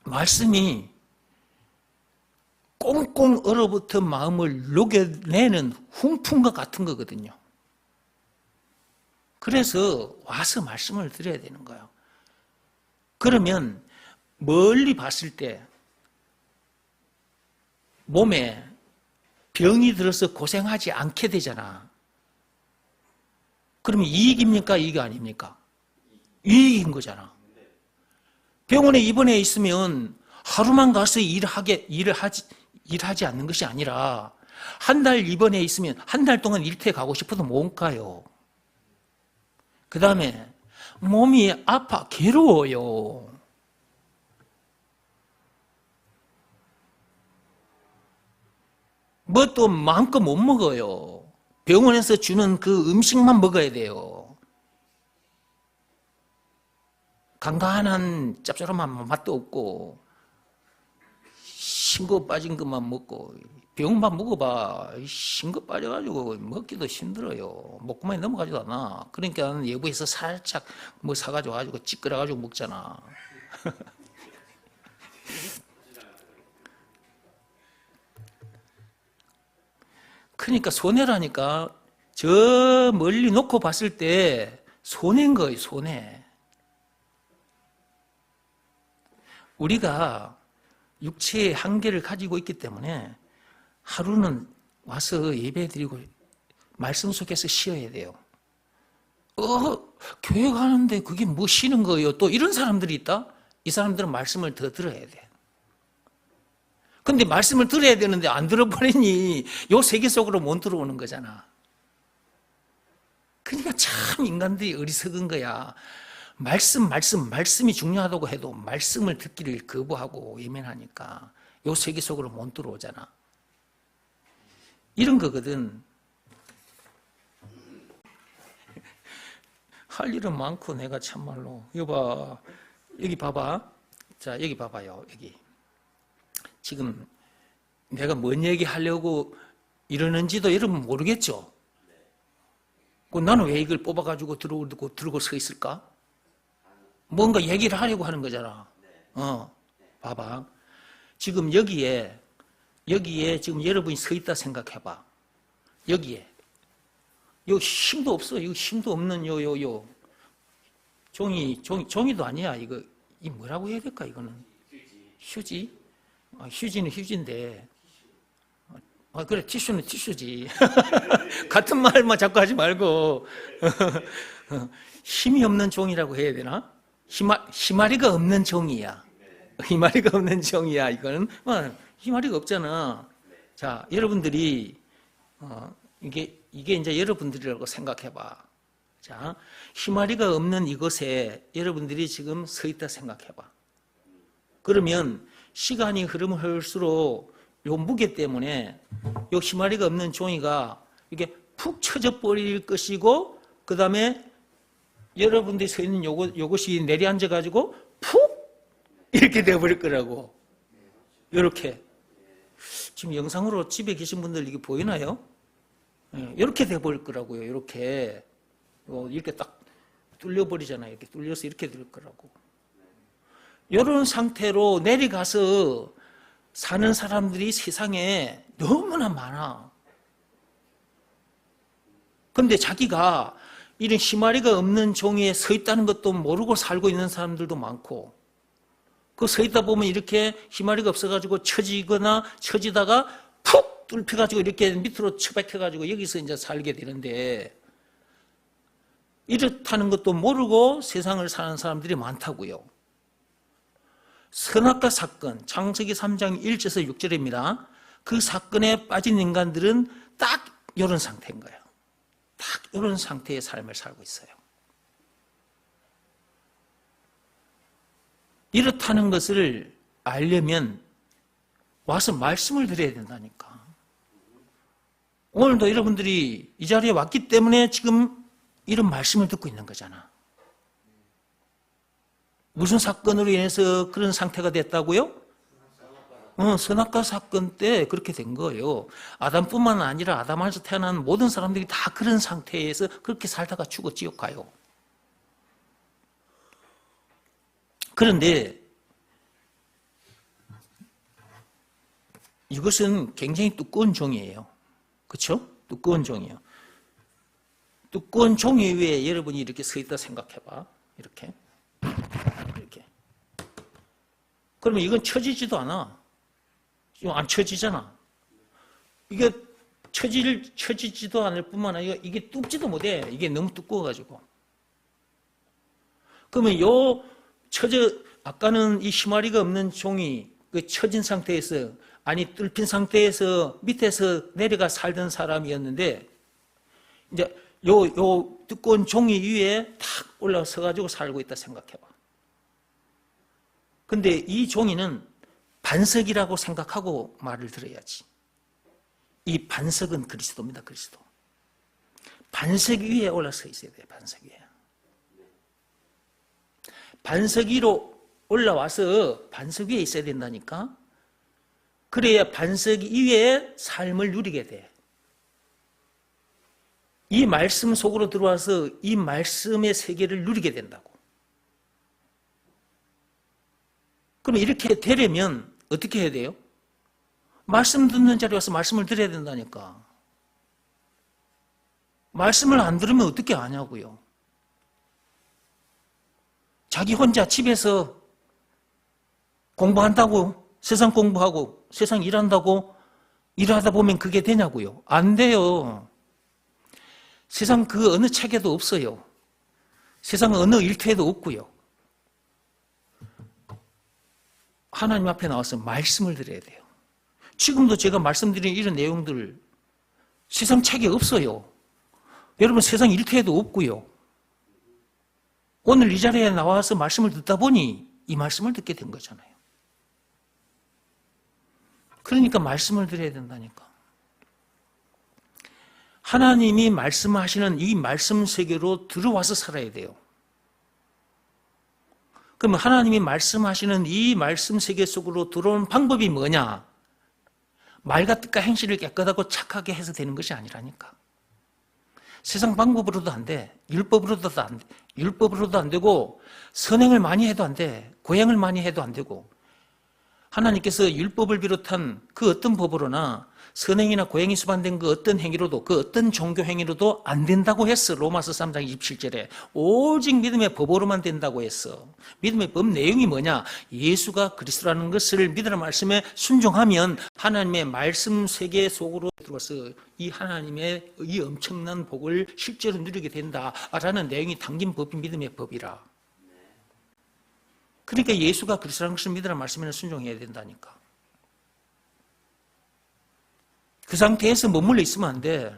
말씀이 꽁꽁 얼어붙은 마음을 녹여내는 훈풍과 같은 거거든요. 그래서 와서 말씀을 드려야 되는 거예요. 그러면 멀리 봤을 때 몸에 병이 들어서 고생하지 않게 되잖아. 그러면 이익입니까? 이익이 아닙니까? 이익인 거잖아. 병원에 입원해 있으면 하루만 가서 일하지 않는 것이 아니라 한 달 입원해 있으면 한 달 동안 일터에 가고 싶어도 못 가요. 그 다음에 몸이 아파 괴로워요. 뭐 또 마음껏 못 먹어요. 병원에서 주는 그 음식만 먹어야 돼요. 간간한 짭조름한 맛도 없고 싱거 빠진 것만 먹고 병만 먹어봐. 싱거 빠져가지고 먹기도 힘들어요. 목구멍에 넘어가지도 않아. 그러니까 외부에서 살짝 뭐 사가지고 찌끄러가지고 먹잖아. 그러니까 손해라니까. 저 멀리 놓고 봤을 때 손해인 거예요, 손해. 우리가 육체의 한계를 가지고 있기 때문에 하루는 와서 예배드리고 말씀 속에서 쉬어야 돼요. 교회 가는데 그게 뭐 쉬는 거예요? 또 이런 사람들이 있다? 이 사람들은 말씀을 더 들어야 돼. 근데 말씀을 들어야 되는데 안 들어버리니 요 세계 속으로 못 들어오는 거잖아. 그러니까 참 인간들이 어리석은 거야. 말씀이 중요하다고 해도 말씀을 듣기를 거부하고 예민하니까 요 세계 속으로 못 들어오잖아. 이런 거거든. 할 일은 많고 내가 참말로. 여기 봐봐. 자, 여기 봐봐요. 여기. 지금 내가 뭔 얘기 하려고 이러는지도 여러분 모르겠죠? 나는 왜 이걸 뽑아가지고 들고 서 있을까? 뭔가 얘기를 하려고 하는 거잖아. 봐봐. 지금 여기에 여기에 지금 여러분이 서 있다 생각해봐. 여기에. 요 힘도 없어. 이거 힘도 없는 요. 종이도 아니야. 이 뭐라고 해야 될까, 이거는? 휴지? 휴지는 휴지인데. 그래, 티슈는 티슈지. 같은 말만 자꾸 하지 말고. 힘이 없는 종이라고 해야 되나? 희마리가 없는 종이야. 희마리가 없는 종이야, 이거는. 희마리가 없잖아. 자, 여러분들이, 이게 이제 여러분들이라고 생각해봐. 자, 희마리가 없는 이것에 여러분들이 지금 서 있다 생각해봐. 그러면 시간이 흐르면 흐를수록 요 무게 때문에 요 희마리가 없는 종이가 이게 푹 쳐져 버릴 것이고, 그 다음에 여러분들이 서 있는 요것이 내려앉아 가지고 푹 이렇게 되어버릴 거라고. 이렇게. 지금 영상으로 집에 계신 분들 이게 보이나요? 이렇게 돼버릴 거라고요. 이렇게 딱 뚫려버리잖아요. 이렇게 뚫려서 이렇게 될 거라고. 이런 상태로 내려가서 사는 사람들이 세상에 너무나 많아. 근데 자기가 이런 희마리가 없는 종이에 서 있다는 것도 모르고 살고 있는 사람들도 많고, 그 서 있다 보면 이렇게 희마리가 없어가지고 처지다가 푹 뚫혀가지고 이렇게 밑으로 처박혀가지고 여기서 이제 살게 되는데, 이렇다는 것도 모르고 세상을 사는 사람들이 많다고요. 선악과 사건, 창세기 3장 1절에서 6절입니다. 그 사건에 빠진 인간들은 딱 이런 상태인 거예요. 딱 이런 상태의 삶을 살고 있어요. 이렇다는 것을 알려면 와서 말씀을 드려야 된다니까. 오늘도 여러분들이 이 자리에 왔기 때문에 지금 이런 말씀을 듣고 있는 거잖아. 무슨 사건으로 인해서 그런 상태가 됐다고요? 선악과 사건 때 그렇게 된 거예요. 아담뿐만 아니라 아담에서 태어난 모든 사람들이 다 그런 상태에서 그렇게 살다가 죽어 지옥 가요. 그런데 이것은 굉장히 두꺼운 종이에요. 그렇죠? 두꺼운 종이에요. 두꺼운 종이 위에 여러분이 이렇게 서 있다 생각해봐. 이렇게. 그러면 이건 쳐지지도 않아. 지금 안 쳐지잖아. 이게 쳐지지도 않을 뿐만 아니라 이게 뚫지도 못해. 이게 너무 두꺼워가지고. 그러면 아까는 이 희마리가 없는 종이 그 쳐진 상태에서, 뚫힌 상태에서 밑에서 내려가 살던 사람이었는데, 이제 요 두꺼운 종이 위에 탁 올라서 가지고 살고 있다 생각해봐. 근데 이 종이는 반석이라고 생각하고 말을 들어야지. 이 반석은 그리스도입니다, 그리스도. 반석 위에 올라서 있어야 돼요, 반석 위에. 반석 위로 올라와서 반석 위에 있어야 된다니까? 그래야 반석 위에 삶을 누리게 돼. 이 말씀 속으로 들어와서 이 말씀의 세계를 누리게 된다고. 그럼 이렇게 되려면 어떻게 해야 돼요? 말씀 듣는 자리에 와서 말씀을 들어야 된다니까. 말씀을 안 들으면 어떻게 아냐고요. 자기 혼자 집에서 공부한다고, 세상 공부하고, 세상 일한다고, 일하다 보면 그게 되냐고요. 안 돼요. 세상 그 어느 책에도 없어요. 세상 어느 일터에도 없고요. 하나님 앞에 나와서 말씀을 드려야 돼요. 지금도 제가 말씀드린 이런 내용들 세상 책에 없어요. 여러분 세상 일터에도 없고요. 오늘 이 자리에 나와서 말씀을 듣다 보니 이 말씀을 듣게 된 거잖아요. 그러니까 말씀을 드려야 된다니까. 하나님이 말씀하시는 이 말씀 세계로 들어와서 살아야 돼요. 그러면 하나님이 말씀하시는 이 말씀 세계 속으로 들어오는 방법이 뭐냐? 말과 뜻과 행실을 깨끗하고 착하게 해서 되는 것이 아니라니까. 세상 방법으로도 안 돼. 율법으로도 안 돼. 율법으로도 안 되고 선행을 많이 해도 안 돼. 고행을 많이 해도 안 되고 하나님께서 율법을 비롯한 그 어떤 법으로나 선행이나 고행이 수반된 그 어떤 행위로도, 그 어떤 종교 행위로도 안 된다고 했어. 로마서 3장 27절에 오직 믿음의 법으로만 된다고 했어. 믿음의 법 내용이 뭐냐? 예수가 그리스도라는 것을 믿으라는 말씀에 순종하면 하나님의 말씀 세계 속으로 들어와서 이 하나님의 이 엄청난 복을 실제로 누리게 된다라는 내용이 담긴 법이 믿음의 법이라. 그러니까 예수가 그리스도라는 것을 믿으라는 말씀에는 순종해야 된다니까. 그 상태에서 머물러 있으면 안 돼.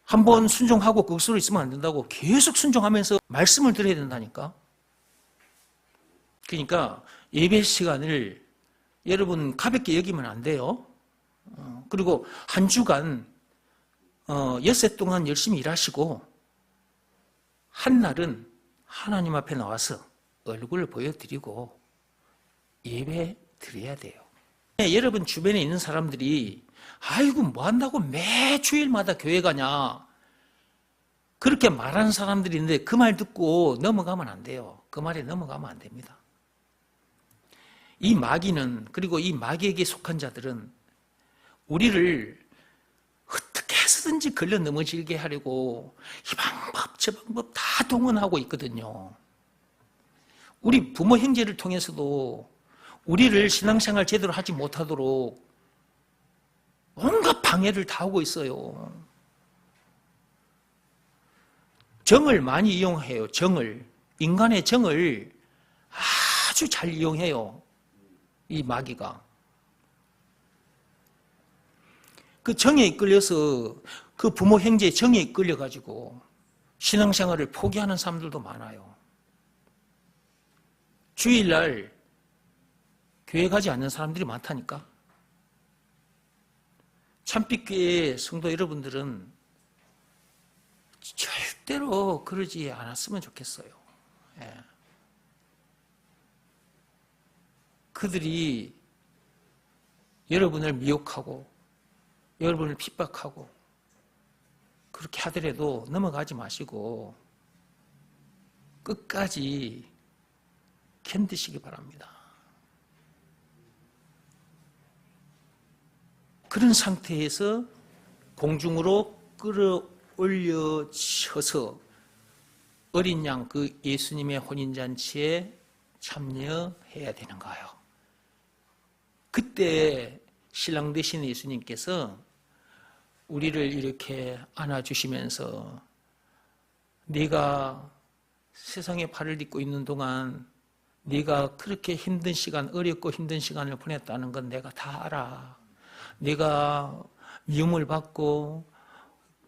한번 순종하고 그것으로 있으면 안 된다고. 계속 순종하면서 말씀을 들어야 된다니까. 그러니까 예배 시간을 여러분 가볍게 여기면 안 돼요. 그리고 한 주간 엿새 동안 열심히 일하시고 한 날은 하나님 앞에 나와서 얼굴을 보여드리고 예배 드려야 돼요. 여러분 주변에 있는 사람들이 아이고 뭐 한다고 매 주일마다 교회 가냐 그렇게 말하는 사람들이 있는데 그 말 듣고 넘어가면 안 돼요. 그 말에 넘어가면 안 됩니다. 이 마귀는, 그리고 이 마귀에게 속한 자들은 우리를 어떻게 해서든지 걸려 넘어지게 하려고 이 방법 저 방법 다 동원하고 있거든요. 우리 부모 형제를 통해서도 우리를 신앙생활 제대로 하지 못하도록 온갖 방해를 다 하고 있어요. 정을 많이 이용해요. 정을. 인간의 정을 아주 잘 이용해요. 이 마귀가. 그 정에 이끌려서 그 부모 형제의 정에 이끌려가지고 신앙생활을 포기하는 사람들도 많아요. 주일날 교회 가지 않는 사람들이 많다니까. 참빛교회 성도 여러분들은 절대로 그러지 않았으면 좋겠어요. 예. 그들이 여러분을 미혹하고 여러분을 핍박하고 그렇게 하더라도 넘어가지 마시고 끝까지 견디시기 바랍니다. 그런 상태에서 공중으로 끌어올려쳐서 어린 양 그 예수님의 혼인잔치에 참여해야 되는 거예요. 그때 신랑 되신 예수님께서 우리를 이렇게 안아주시면서 네가 세상에 발을 딛고 있는 동안 네가 그렇게 힘든 시간, 어렵고 힘든 시간을 보냈다는 건 내가 다 알아. 네가 미움을 받고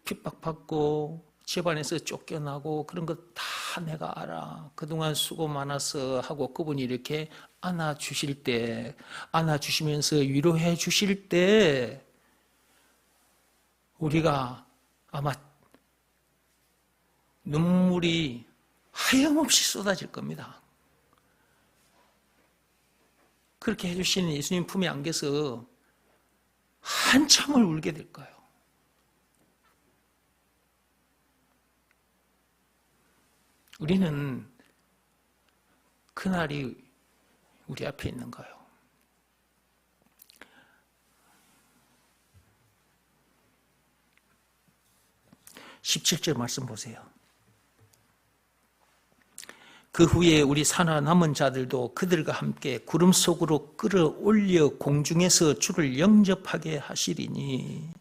핍박받고 집안에서 쫓겨나고 그런 거 다 내가 알아. 그동안 수고 많았어 하고 그분이 이렇게 안아주실 때, 안아주시면서 위로해 주실 때 우리가 아마 눈물이 하염없이 쏟아질 겁니다. 그렇게 해주시는 예수님 품에 안겨서 한참을 울게 될 거예요. 우리는 그날이 우리 앞에 있는 거예요. (17절) 말씀 보세요. 그 후에 우리 살아남은 자들도 그들과 함께 구름 속으로 끌어올려 공중에서 주를 영접하게 하시리니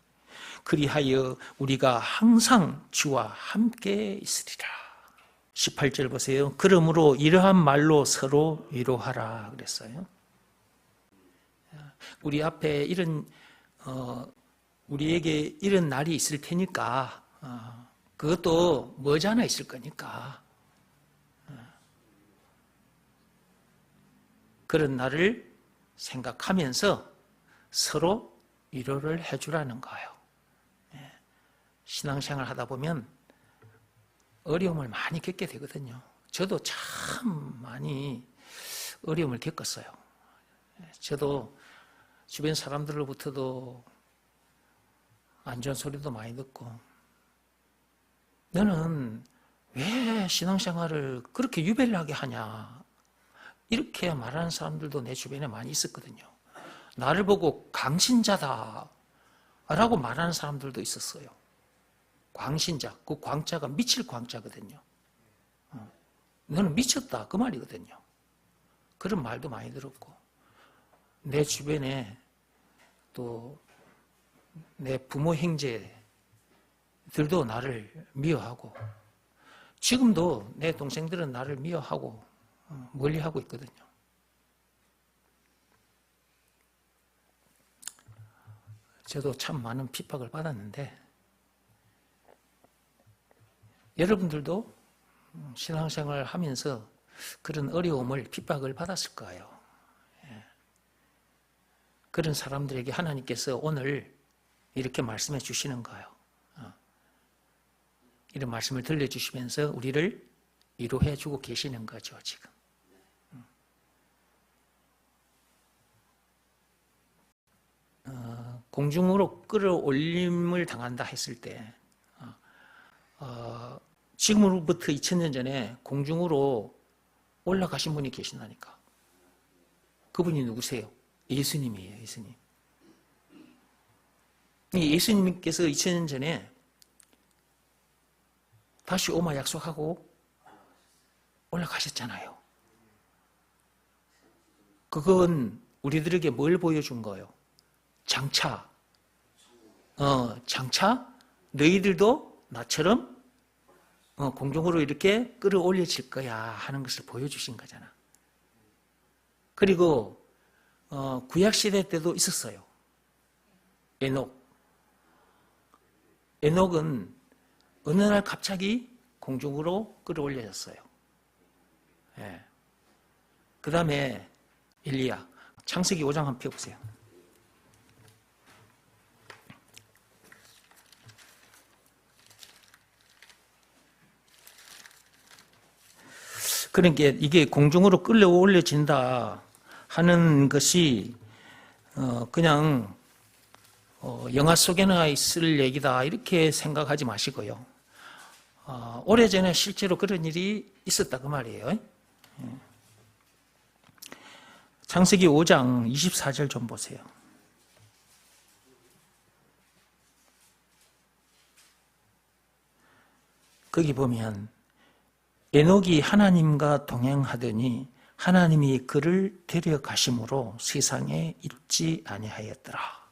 그리하여 우리가 항상 주와 함께 있으리라. 18절 보세요. 그러므로 이러한 말로 서로 위로하라 그랬어요. 우리 앞에 이런 우리에게 이런 날이 있을 테니까 그것도 머지않아 있을 거니까 그런 날을 생각하면서 서로 위로를 해주라는 거예요. 신앙생활 하다 보면 어려움을 많이 겪게 되거든요. 저도 참 많이 어려움을 겪었어요. 저도 주변 사람들로부터도 안 좋은 소리도 많이 듣고 너는 왜 신앙생활을 그렇게 유별나게 하냐? 이렇게 말하는 사람들도 내 주변에 많이 있었거든요. 나를 보고 강신자다 라고 말하는 사람들도 있었어요. 광신자, 그 광자가 미칠 광자거든요. 너는 미쳤다 그 말이거든요. 그런 말도 많이 들었고, 내 주변에 또 내 부모 형제들도 나를 미워하고, 지금도 내 동생들은 나를 미워하고 멀리하고 있거든요. 저도 참 많은 핍박을 받았는데, 여러분들도 신앙생활을 하면서 그런 어려움을, 핍박을 받았을 거예요. 그런 사람들에게 하나님께서 오늘 이렇게 말씀해 주시는 거예요. 이런 말씀을 들려주시면서 우리를 위로해 주고 계시는 거죠, 지금. 공중으로 끌어올림을 당한다 했을 때, 지금으로부터 2000년 전에 공중으로 올라가신 분이 계신다니까. 그분이 누구세요? 예수님이에요, 예수님. 예수님께서 2000년 전에 다시 오마 약속하고 올라가셨잖아요. 그건 우리들에게 뭘 보여준 거예요? 장차, 장차 너희들도 나처럼 공중으로 이렇게 끌어올려질 거야 하는 것을 보여주신 거잖아. 그리고 구약시대 때도 있었어요. 에녹은 어느 날 갑자기 공중으로 끌어올려졌어요. 그 다음에 엘리야, 창세기 5장 한번 펴보세요. 그러니까 이게 공중으로 끌어올려진다 하는 것이 그냥 영화 속에나 있을 얘기다 이렇게 생각하지 마시고요. 오래전에 실제로 그런 일이 있었다 그 말이에요. 창세기 5장 24절 좀 보세요. 거기 보면 에녹이 하나님과 동행하더니 하나님이 그를 데려가심으로 세상에 있지 아니하였더라.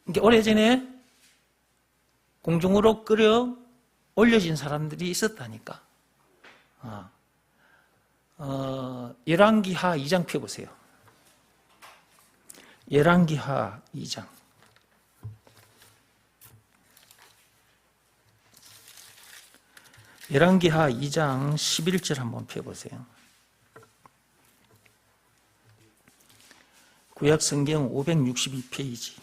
그러니까 오래전에 공중으로 끌어 올려진 사람들이 있었다니까. 열왕기하 2장 펴보세요. 열왕기하 2장. 열왕기하 2장 11절 한번 펴보세요. 구약성경 562페이지.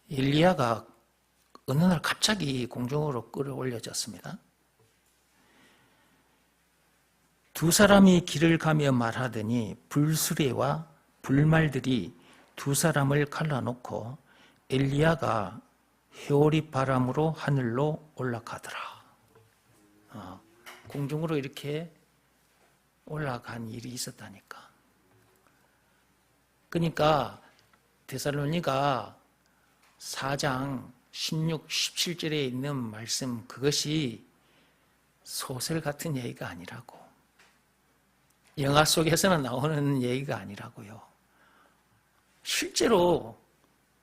엘리야가 어느 날 갑자기 공중으로 끌어올려졌습니다. 두 사람이 길을 가며 말하더니 불수레와 불말들이 두 사람을 갈라놓고 엘리야가 회오리 바람으로 하늘로 올라가더라. 공중으로 이렇게 올라간 일이 있었다니까. 그러니까 데살로니가 4장 16, 17절에 있는 말씀, 그것이 소설 같은 얘기가 아니라고. 영화 속에서는 나오는 얘기가 아니라고요. 실제로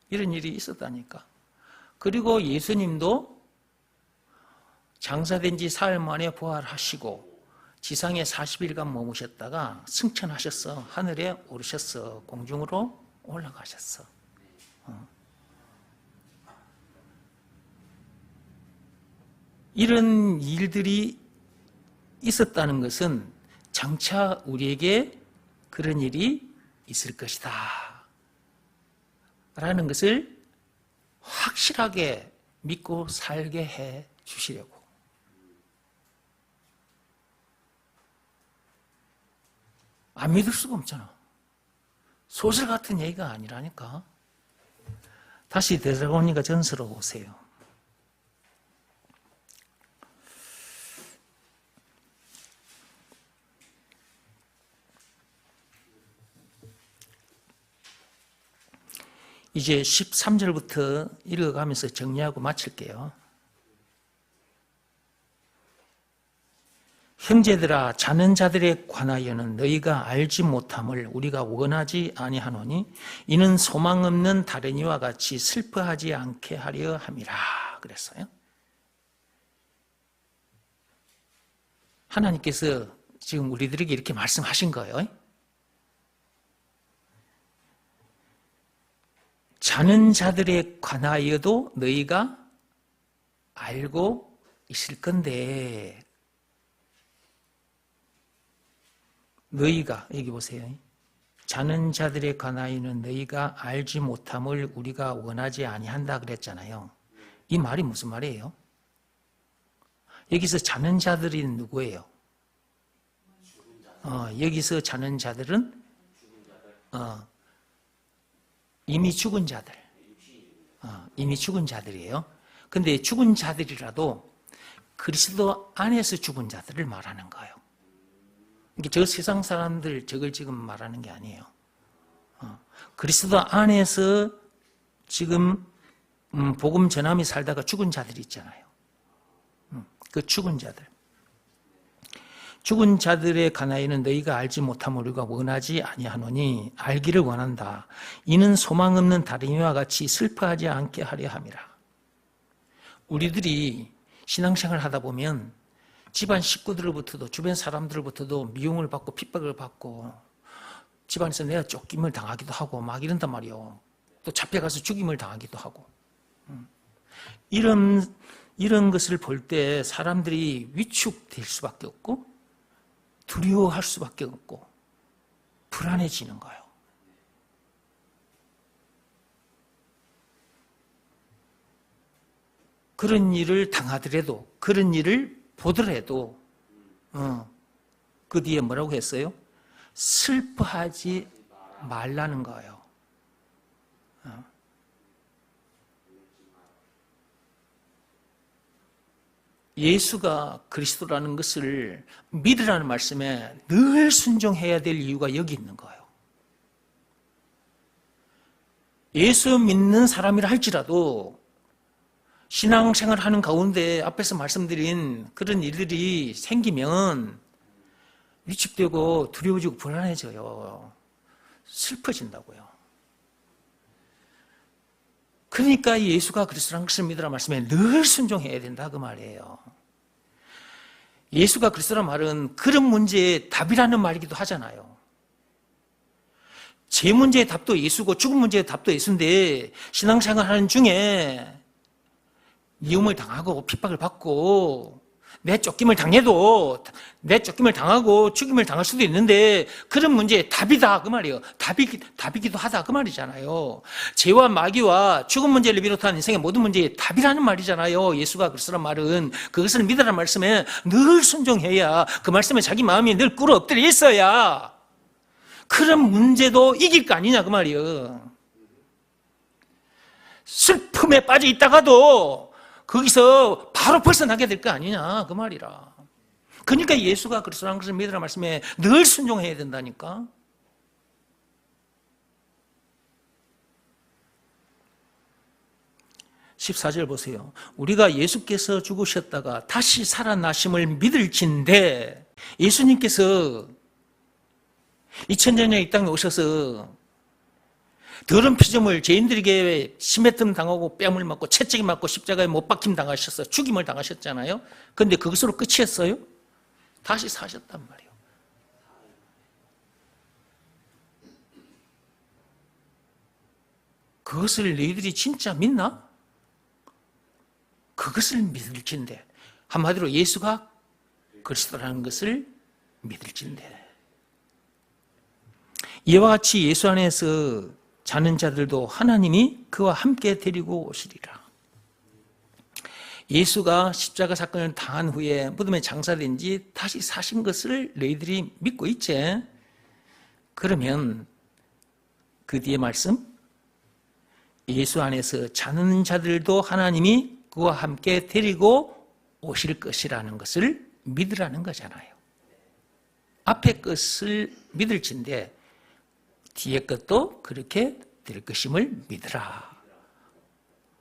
이런 일이 있었다니까. 그리고 예수님도 장사된 지 사흘 만에 부활하시고 지상에 40일간 머무셨다가 승천하셨어. 하늘에 오르셨어. 공중으로 올라가셨어. 이런 일들이 있었다는 것은 장차 우리에게 그런 일이 있을 것이다 라는 것을 확실하게 믿고 살게 해 주시려고. 안 믿을 수가 없잖아. 소설 같은 얘기가 아니라니까. 다시 데살로니가 전서로 오세요. 이제 13절부터 읽어가면서 정리하고 마칠게요. 형제들아, 자는 자들에 관하여는 너희가 알지 못함을 우리가 원하지 아니하노니 이는 소망 없는 다른 이와 같이 슬퍼하지 않게 하려 함이라 그랬어요. 하나님께서 지금 우리들에게 이렇게 말씀하신 거예요. 자는 자들에 관하여도 너희가 알고 있을 건데, 너희가, 여기 보세요. 자는 자들에 관하여는 너희가 알지 못함을 우리가 원하지 아니한다 그랬잖아요. 이 말이 무슨 말이에요? 여기서 자는 자들이 누구예요? 여기서 자는 자들은 이미 죽은 자들, 이미 죽은 자들이에요. 근데 죽은 자들이라도 그리스도 안에서 죽은 자들을 말하는 거예요. 이게 저 세상 사람들 저걸 지금 말하는 게 아니에요. 그리스도 안에서 지금 복음 전함이 살다가 죽은 자들이 있잖아요. 그 죽은 자들. 죽은 자들에 관하여는 너희가 알지 못함을 우리가 원하지 아니하노니 알기를 원한다. 이는 소망 없는 다른 이와 같이 슬퍼하지 않게 하려 함이라. 우리들이 신앙생활을 하다 보면 집안 식구들로부터도 주변 사람들로부터도 미움을 받고 핍박을 받고 집안에서 내가 쫓김을 당하기도 하고 막 이런단 말이에요. 또 잡혀가서 죽임을 당하기도 하고. 이런 것을 볼 때 사람들이 위축될 수밖에 없고 두려워할 수밖에 없고 불안해지는 거예요. 그런 일을 당하더라도, 그런 일을 보더라도 그 뒤에 뭐라고 했어요? 슬퍼하지 말라는 거예요. 예수가 그리스도라는 것을 믿으라는 말씀에 늘 순종해야 될 이유가 여기 있는 거예요. 예수 믿는 사람이라 할지라도 신앙생활 하는 가운데 앞에서 말씀드린 그런 일들이 생기면 위축되고 두려워지고 불안해져요. 슬퍼진다고요. 그러니까 예수가 그리스도라는 것을 믿으라는 말씀에 늘 순종해야 된다 그 말이에요. 예수가 그리스도라는 말은 그런 문제의 답이라는 말이기도 하잖아요. 제 문제의 답도 예수고 죽은 문제의 답도 예수인데 신앙생활 하는 중에 미움을 당하고 핍박을 받고 내 쫓김을 당해도 내 쫓김을 당하고 죽임을 당할 수도 있는데 그런 문제의 답이다 그 말이에요. 답이기도 하다 그 말이잖아요. 죄와 마귀와 죽은 문제를 비롯한 인생의 모든 문제의 답이라는 말이잖아요. 예수가 그리스도란 말은 그것을 믿으라는 말씀에 늘 순종해야, 그 말씀에 자기 마음이 늘 꿇어 엎드려 있어야 그런 문제도 이길 거 아니냐 그 말이에요. 슬픔에 빠져 있다가도 거기서 바로 벗어나게 될 거 아니냐 그 말이라. 그러니까 예수가 그리스도라는 것을 믿으라는 말씀에 늘 순종해야 된다니까. (14절) 보세요. 우리가 예수께서 죽으셨다가 다시 살아나심을 믿을진대. 예수님께서 2000년에 이 땅에 오셔서 더러운 피조물 죄인들에게 심해뜸 당하고 뺨을 맞고 채찍이 맞고 십자가에 못 박힘 당하셔서 죽임을 당하셨잖아요. 그런데 그것으로 끝이었어요? 다시 사셨단 말이에요. 그것을 너희들이 진짜 믿나? 그것을 믿을진대. 한마디로 예수가 그리스도라는 것을 믿을진대. 이와 같이 예수 안에서 자는 자들도 하나님이 그와 함께 데리고 오시리라. 예수가 십자가 사건을 당한 후에 무덤에 장사된 지 다시 사신 것을 너희들이 믿고 있지? 그러면 그 뒤에 말씀, 예수 안에서 자는 자들도 하나님이 그와 함께 데리고 오실 것이라는 것을 믿으라는 거잖아요. 앞에 것을 믿을진데 뒤에 것도 그렇게 될 것임을 믿으라.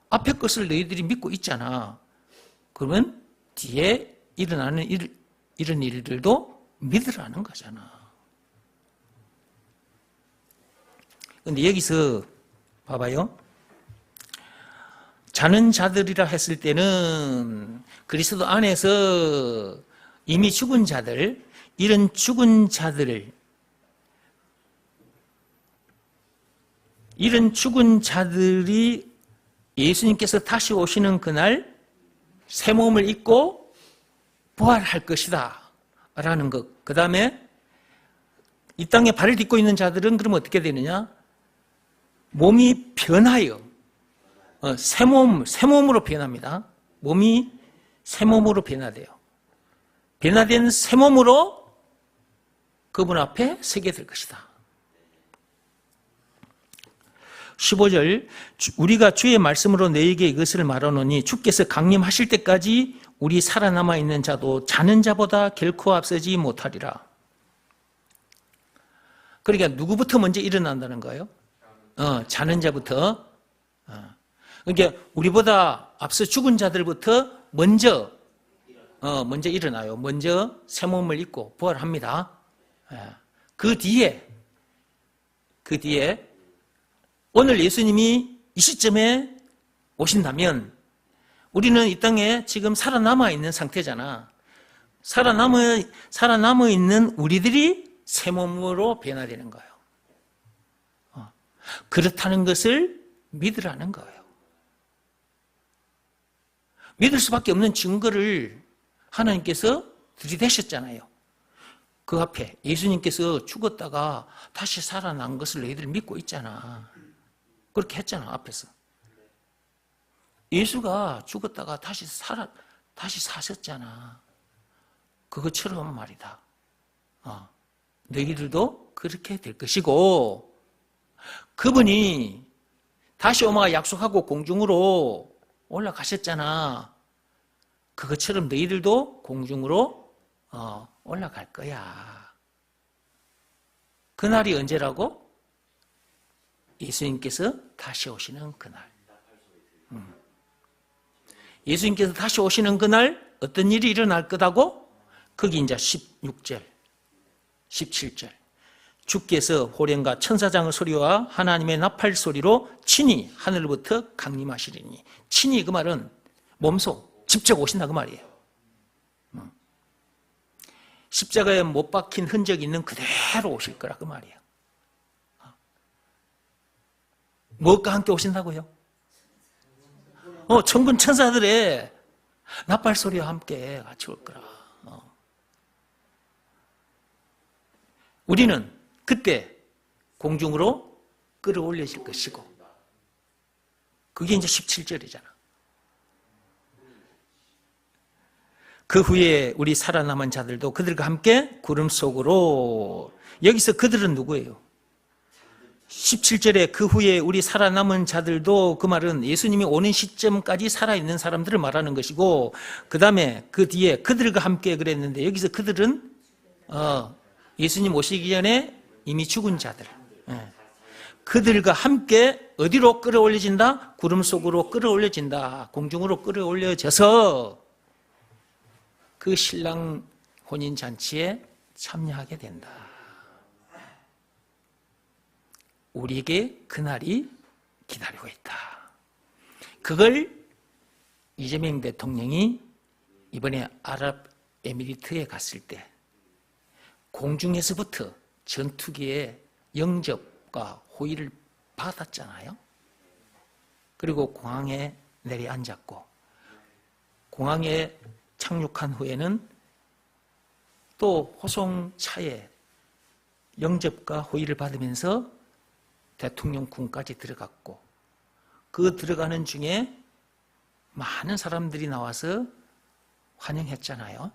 앞에 것을 너희들이 믿고 있잖아. 그러면 뒤에 일어나는 이런 일들도 믿으라는 거잖아. 근데 여기서 봐봐요. 자는 자들이라 했을 때는 그리스도 안에서 이미 죽은 자들, 이런 죽은 자들이 예수님께서 다시 오시는 그날 새 몸을 입고 부활할 것이다 라는 것. 그 다음에 이 땅에 발을 딛고 있는 자들은 그럼 어떻게 되느냐? 몸이 변하여 새 몸으로 변합니다. 몸이 새 몸으로 변화돼요. 변화된 새 몸으로 그분 앞에 서게 될 것이다. 15절, 우리가 주의 말씀으로 너희에게 이것을 말하노니 주께서 강림하실 때까지 우리 살아남아 있는 자도 자는 자보다 결코 앞서지 못하리라. 그러니까 누구부터 먼저 일어난다는 거예요? 자는 자부터. 그러니까 우리보다 앞서 죽은 자들부터 먼저 일어나요. 먼저 새 몸을 입고 부활합니다. 그 뒤에 오늘 예수님이 이 시점에 오신다면 우리는 이 땅에 지금 살아남아 있는 상태잖아. 살아남아 있는 우리들이 새 몸으로 변화되는 거예요. 그렇다는 것을 믿으라는 거예요. 믿을 수밖에 없는 증거를 하나님께서 들이대셨잖아요. 그 앞에 예수님께서 죽었다가 다시 살아난 것을 너희들 믿고 있잖아. 그렇게 했잖아, 앞에서. 예수가 죽었다가 다시 사셨잖아. 그것처럼 말이다. 너희들도 그렇게 될 것이고, 그분이 다시 오마 약속하고 공중으로 올라가셨잖아. 그것처럼 너희들도 공중으로 올라갈 거야. 그날이 언제라고? 예수님께서 다시 오시는 그날. 예수님께서 다시 오시는 그날 어떤 일이 일어날 거다고? 거기 이제 16절, 17절. 주께서 호련과 천사장의 소리와 하나님의 나팔 소리로 친히 하늘부터 강림하시리니. 친히 그 말은 몸소 직접 오신다 그 말이에요. 십자가에 못 박힌 흔적이 있는 그대로 오실 거라 그 말이에요. 무엇과 함께 오신다고요? 천군 천사들의 나팔 소리와 함께 같이 올 거라. 우리는 그때 공중으로 끌어올려질 것이고, 그게 이제 17절이잖아. 그 후에 우리 살아남은 자들도 그들과 함께 구름 속으로. 여기서 그들은 누구예요? 17절에 그 후에 우리 살아남은 자들도, 그 말은 예수님이 오는 시점까지 살아있는 사람들을 말하는 것이고, 그 다음에 그 뒤에 그들과 함께 그랬는데, 여기서 그들은 예수님 오시기 전에 이미 죽은 자들. 그들과 함께 어디로 끌어올려진다? 구름 속으로 끌어올려진다. 공중으로 끌어올려져서 그 신랑 혼인잔치에 참여하게 된다. 우리에게 그날이 기다리고 있다. 그걸 이재명 대통령이 이번에 아랍에미리트에 갔을 때 공중에서부터 전투기의 영접과 호의를 받았잖아요. 그리고 공항에 내려앉았고, 공항에 착륙한 후에는 또 호송차에 영접과 호의를 받으면서 대통령궁까지 들어갔고, 그 들어가는 중에 많은 사람들이 나와서 환영했잖아요.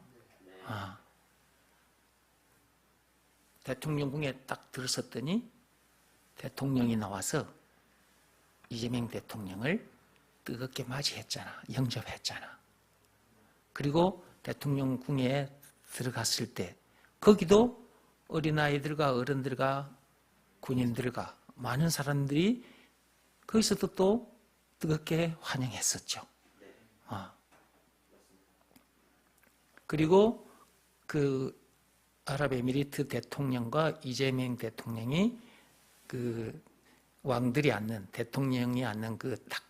대통령궁에 딱 들어섰더니 대통령이 나와서 이재명 대통령을 뜨겁게 맞이했잖아. 영접했잖아. 그리고 대통령궁에 들어갔을 때 거기도 어린아이들과 어른들과 군인들과 많은 사람들이 거기서도 또 뜨겁게 환영했었죠. 그리고 그 아랍에미리트 대통령과 이재명 대통령이 그 왕들이 앉는, 대통령이 앉는 그 딱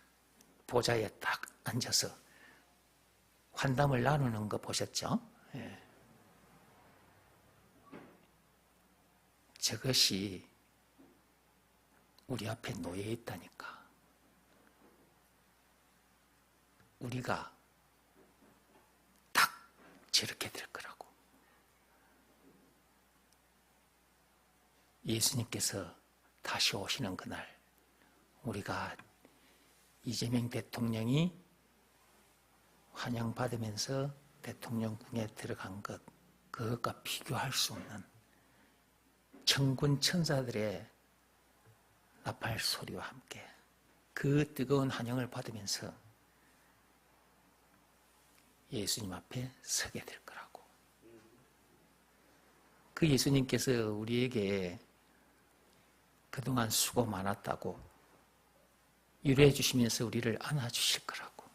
보좌에 딱 앉아서 환담을 나누는 거 보셨죠? 예. 저것이 우리 앞에 놓여 있다니까. 우리가 딱 저렇게 될 거라고. 예수님께서 다시 오시는 그날 우리가 이재명 대통령이 환영받으면서 대통령궁에 들어간 것, 그것과 비교할 수 없는 천군 천사들의 나팔 소리와 함께 그 뜨거운 환영을 받으면서 예수님 앞에 서게 될 거라고. 그 예수님께서 우리에게 그동안 수고 많았다고 위로해 주시면서 우리를 안아주실 거라고.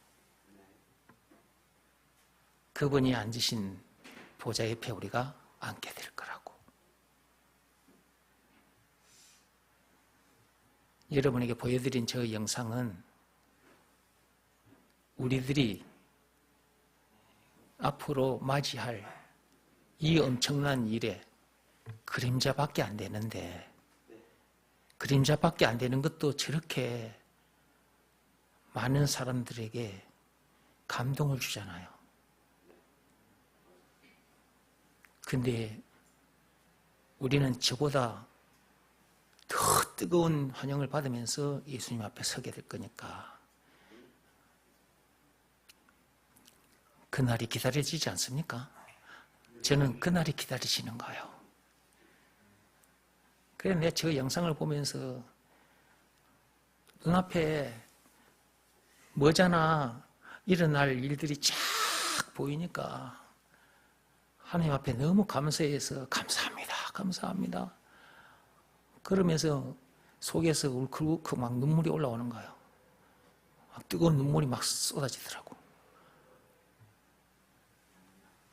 그분이 앉으신 보좌 옆에 우리가 앉게 될 거라고. 여러분에게 보여드린 저 영상은 우리들이 앞으로 맞이할 이 엄청난 일에 그림자밖에 안 되는데, 그림자밖에 안 되는 것도 저렇게 많은 사람들에게 감동을 주잖아요. 근데 우리는 저보다 더 뜨거운 환영을 받으면서 예수님 앞에 서게 될 거니까 그날이 기다려지지 않습니까? 저는 그날이 기다리시는 거예요. 그래서 내가 저 영상을 보면서 눈앞에 머지않아 일어날 일들이 쫙 보이니까 하나님 앞에 너무 감사해서 감사합니다. 감사합니다. 그러면서 속에서 울컥울컥 막 눈물이 올라오는 거예요. 막 뜨거운 눈물이 막 쏟아지더라고.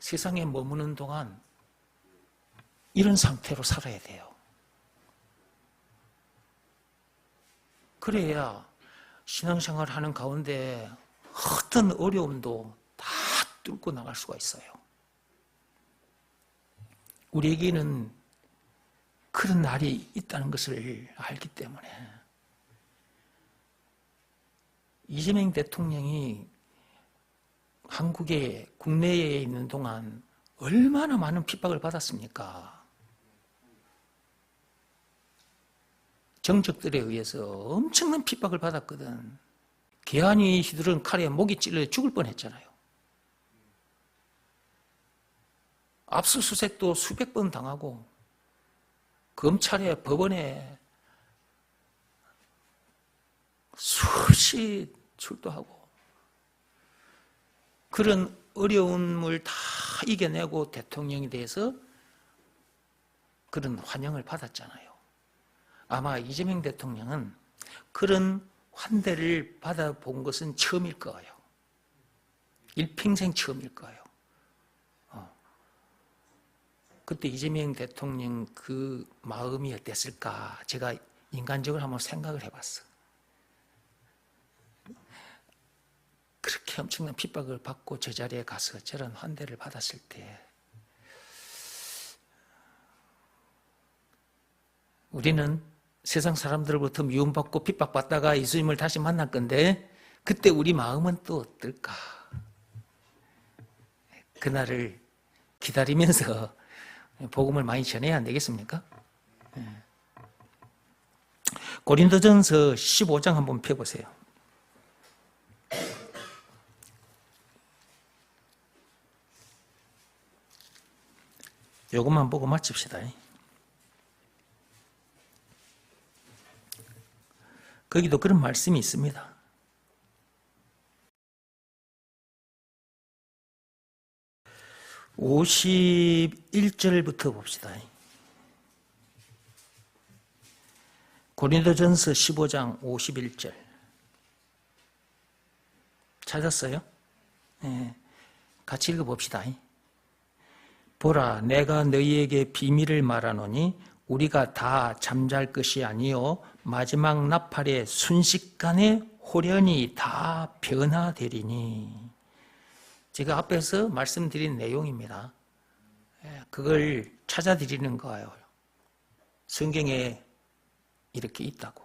세상에 머무는 동안 이런 상태로 살아야 돼요. 그래야 신앙생활 하는 가운데 어떤 어려움도 다 뚫고 나갈 수가 있어요. 우리에게는 그런 날이 있다는 것을 알기 때문에 이재명 대통령이 한국의 국내에 있는 동안 얼마나 많은 핍박을 받았습니까? 정적들에 의해서 엄청난 핍박을 받았거든. 계한이 휘두른 칼에 목이 찔려 죽을 뻔했잖아요. 압수수색도 수백 번 당하고 검찰에 법원에 수없이 출두하고 그런 어려움을 다 이겨내고 대통령이 돼서 그런 환영을 받았잖아요. 아마 이재명 대통령은 그런 환대를 받아본 것은 처음일 거예요. 일평생 처음일 거예요. 그때 이재명 대통령 그 마음이 어땠을까? 제가 인간적으로 한번 생각을 해봤어. 그렇게 엄청난 핍박을 받고 저 자리에 가서 저런 환대를 받았을 때 우리는 세상 사람들로부터 미움받고 핍박받다가 예수님을 다시 만날 건데 그때 우리 마음은 또 어떨까? 그날을 기다리면서 복음을 많이 전해야 안 되겠습니까? 고린도전서 15장 한번 펴보세요. 이것만 보고 마칩시다. 거기도 그런 말씀이 있습니다. 51절부터 봅시다. 고린도전서 15장 51절. 찾았어요? 네. 같이 읽어봅시다. 보라, 내가 너희에게 비밀을 말하노니 우리가 다 잠잘 것이 아니요 마지막 나팔에 순식간에 호련히 다 변화되리니. 제가 앞에서 말씀드린 내용입니다. 그걸 찾아드리는 거예요. 성경에 이렇게 있다고.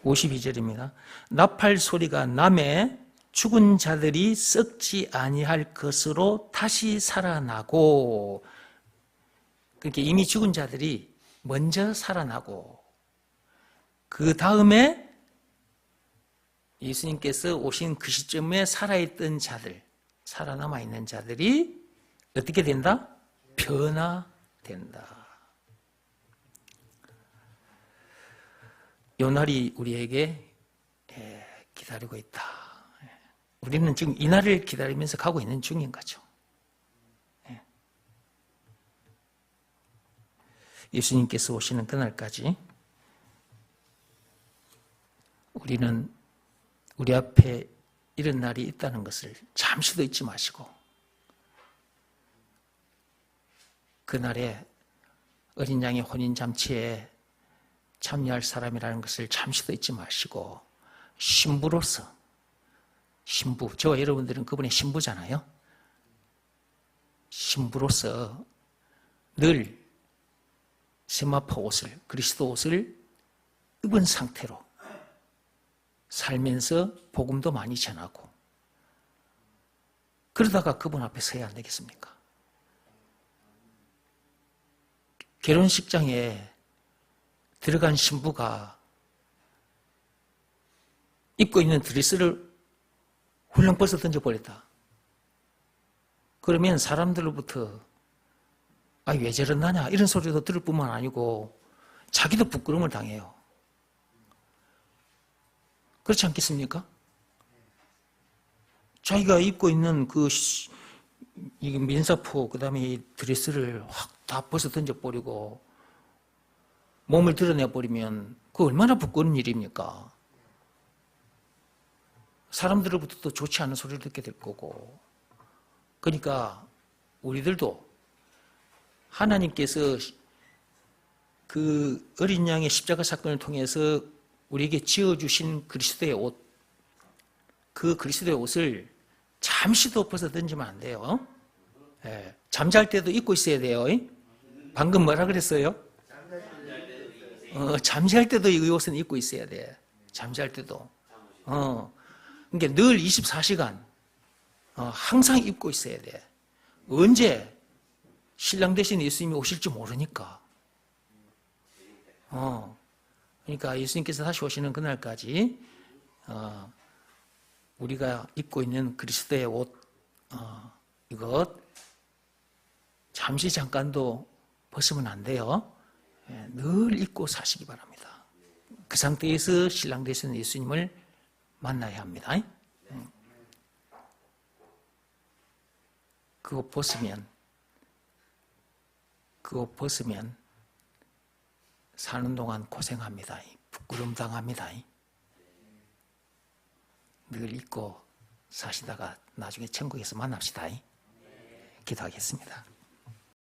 52절입니다. 나팔 소리가 나매 죽은 자들이 썩지 아니할 것으로 다시 살아나고, 그러니까 이미 죽은 자들이 먼저 살아나고, 그 다음에 예수님께서 오신 그 시점에 살아있던 자들, 살아남아 있는 자들이 어떻게 된다? 변화된다. 요 날이 우리에게 기다리고 있다. 우리는 지금 이 날을 기다리면서 가고 있는 중인 거죠. 예수님께서 오시는 그날까지 우리는 우리 앞에 이런 날이 있다는 것을 잠시도 잊지 마시고, 그날에 어린 양의 혼인잔치에 참여할 사람이라는 것을 잠시도 잊지 마시고, 신부로서, 신부, 저와 여러분들은 그분의 신부잖아요. 신부로서 늘 세마포 옷을, 그리스도 옷을 입은 상태로 살면서 복음도 많이 전하고, 그러다가 그분 앞에 서야 안 되겠습니까? 결혼식장에 들어간 신부가 입고 있는 드레스를 훌렁 벗어 던져버렸다. 그러면 사람들로부터 왜 저러나냐 이런 소리도 들을 뿐만 아니고 자기도 부끄러움을 당해요. 그렇지 않겠습니까? 자기가 입고 있는 이 면사포, 그 다음에 이 드레스를 확 다 벗어 던져버리고 몸을 드러내버리면 그거 얼마나 부끄러운 일입니까? 사람들로부터도 좋지 않은 소리를 듣게 될 거고. 그러니까 우리들도 하나님께서 그 어린 양의 십자가 사건을 통해서 우리에게 지어주신 그리스도의 옷, 그 그리스도의 옷을 잠시도 벗어 던지면 안 돼요. 잠잘 때도 입고 있어야 돼요. 방금 뭐라 그랬어요? 잠잘 때도 이 옷은 입고 있어야 돼. 잠잘 때도. 그러니까 늘 24시간 항상 입고 있어야 돼. 언제 신랑 대신 예수님이 오실지 모르니까. 그러니까 예수님께서 다시 오시는 그날까지 우리가 입고 있는 그리스도의 옷, 이것 잠시 잠깐도 벗으면 안 돼요. 늘 입고 사시기 바랍니다. 그 상태에서 신랑 되신 예수님을 만나야 합니다. 그거 벗으면 사는 동안 고생합니다. 부끄러움 당합니다. 늘 입고 사시다가 나중에 천국에서 만납시다. 기도하겠습니다.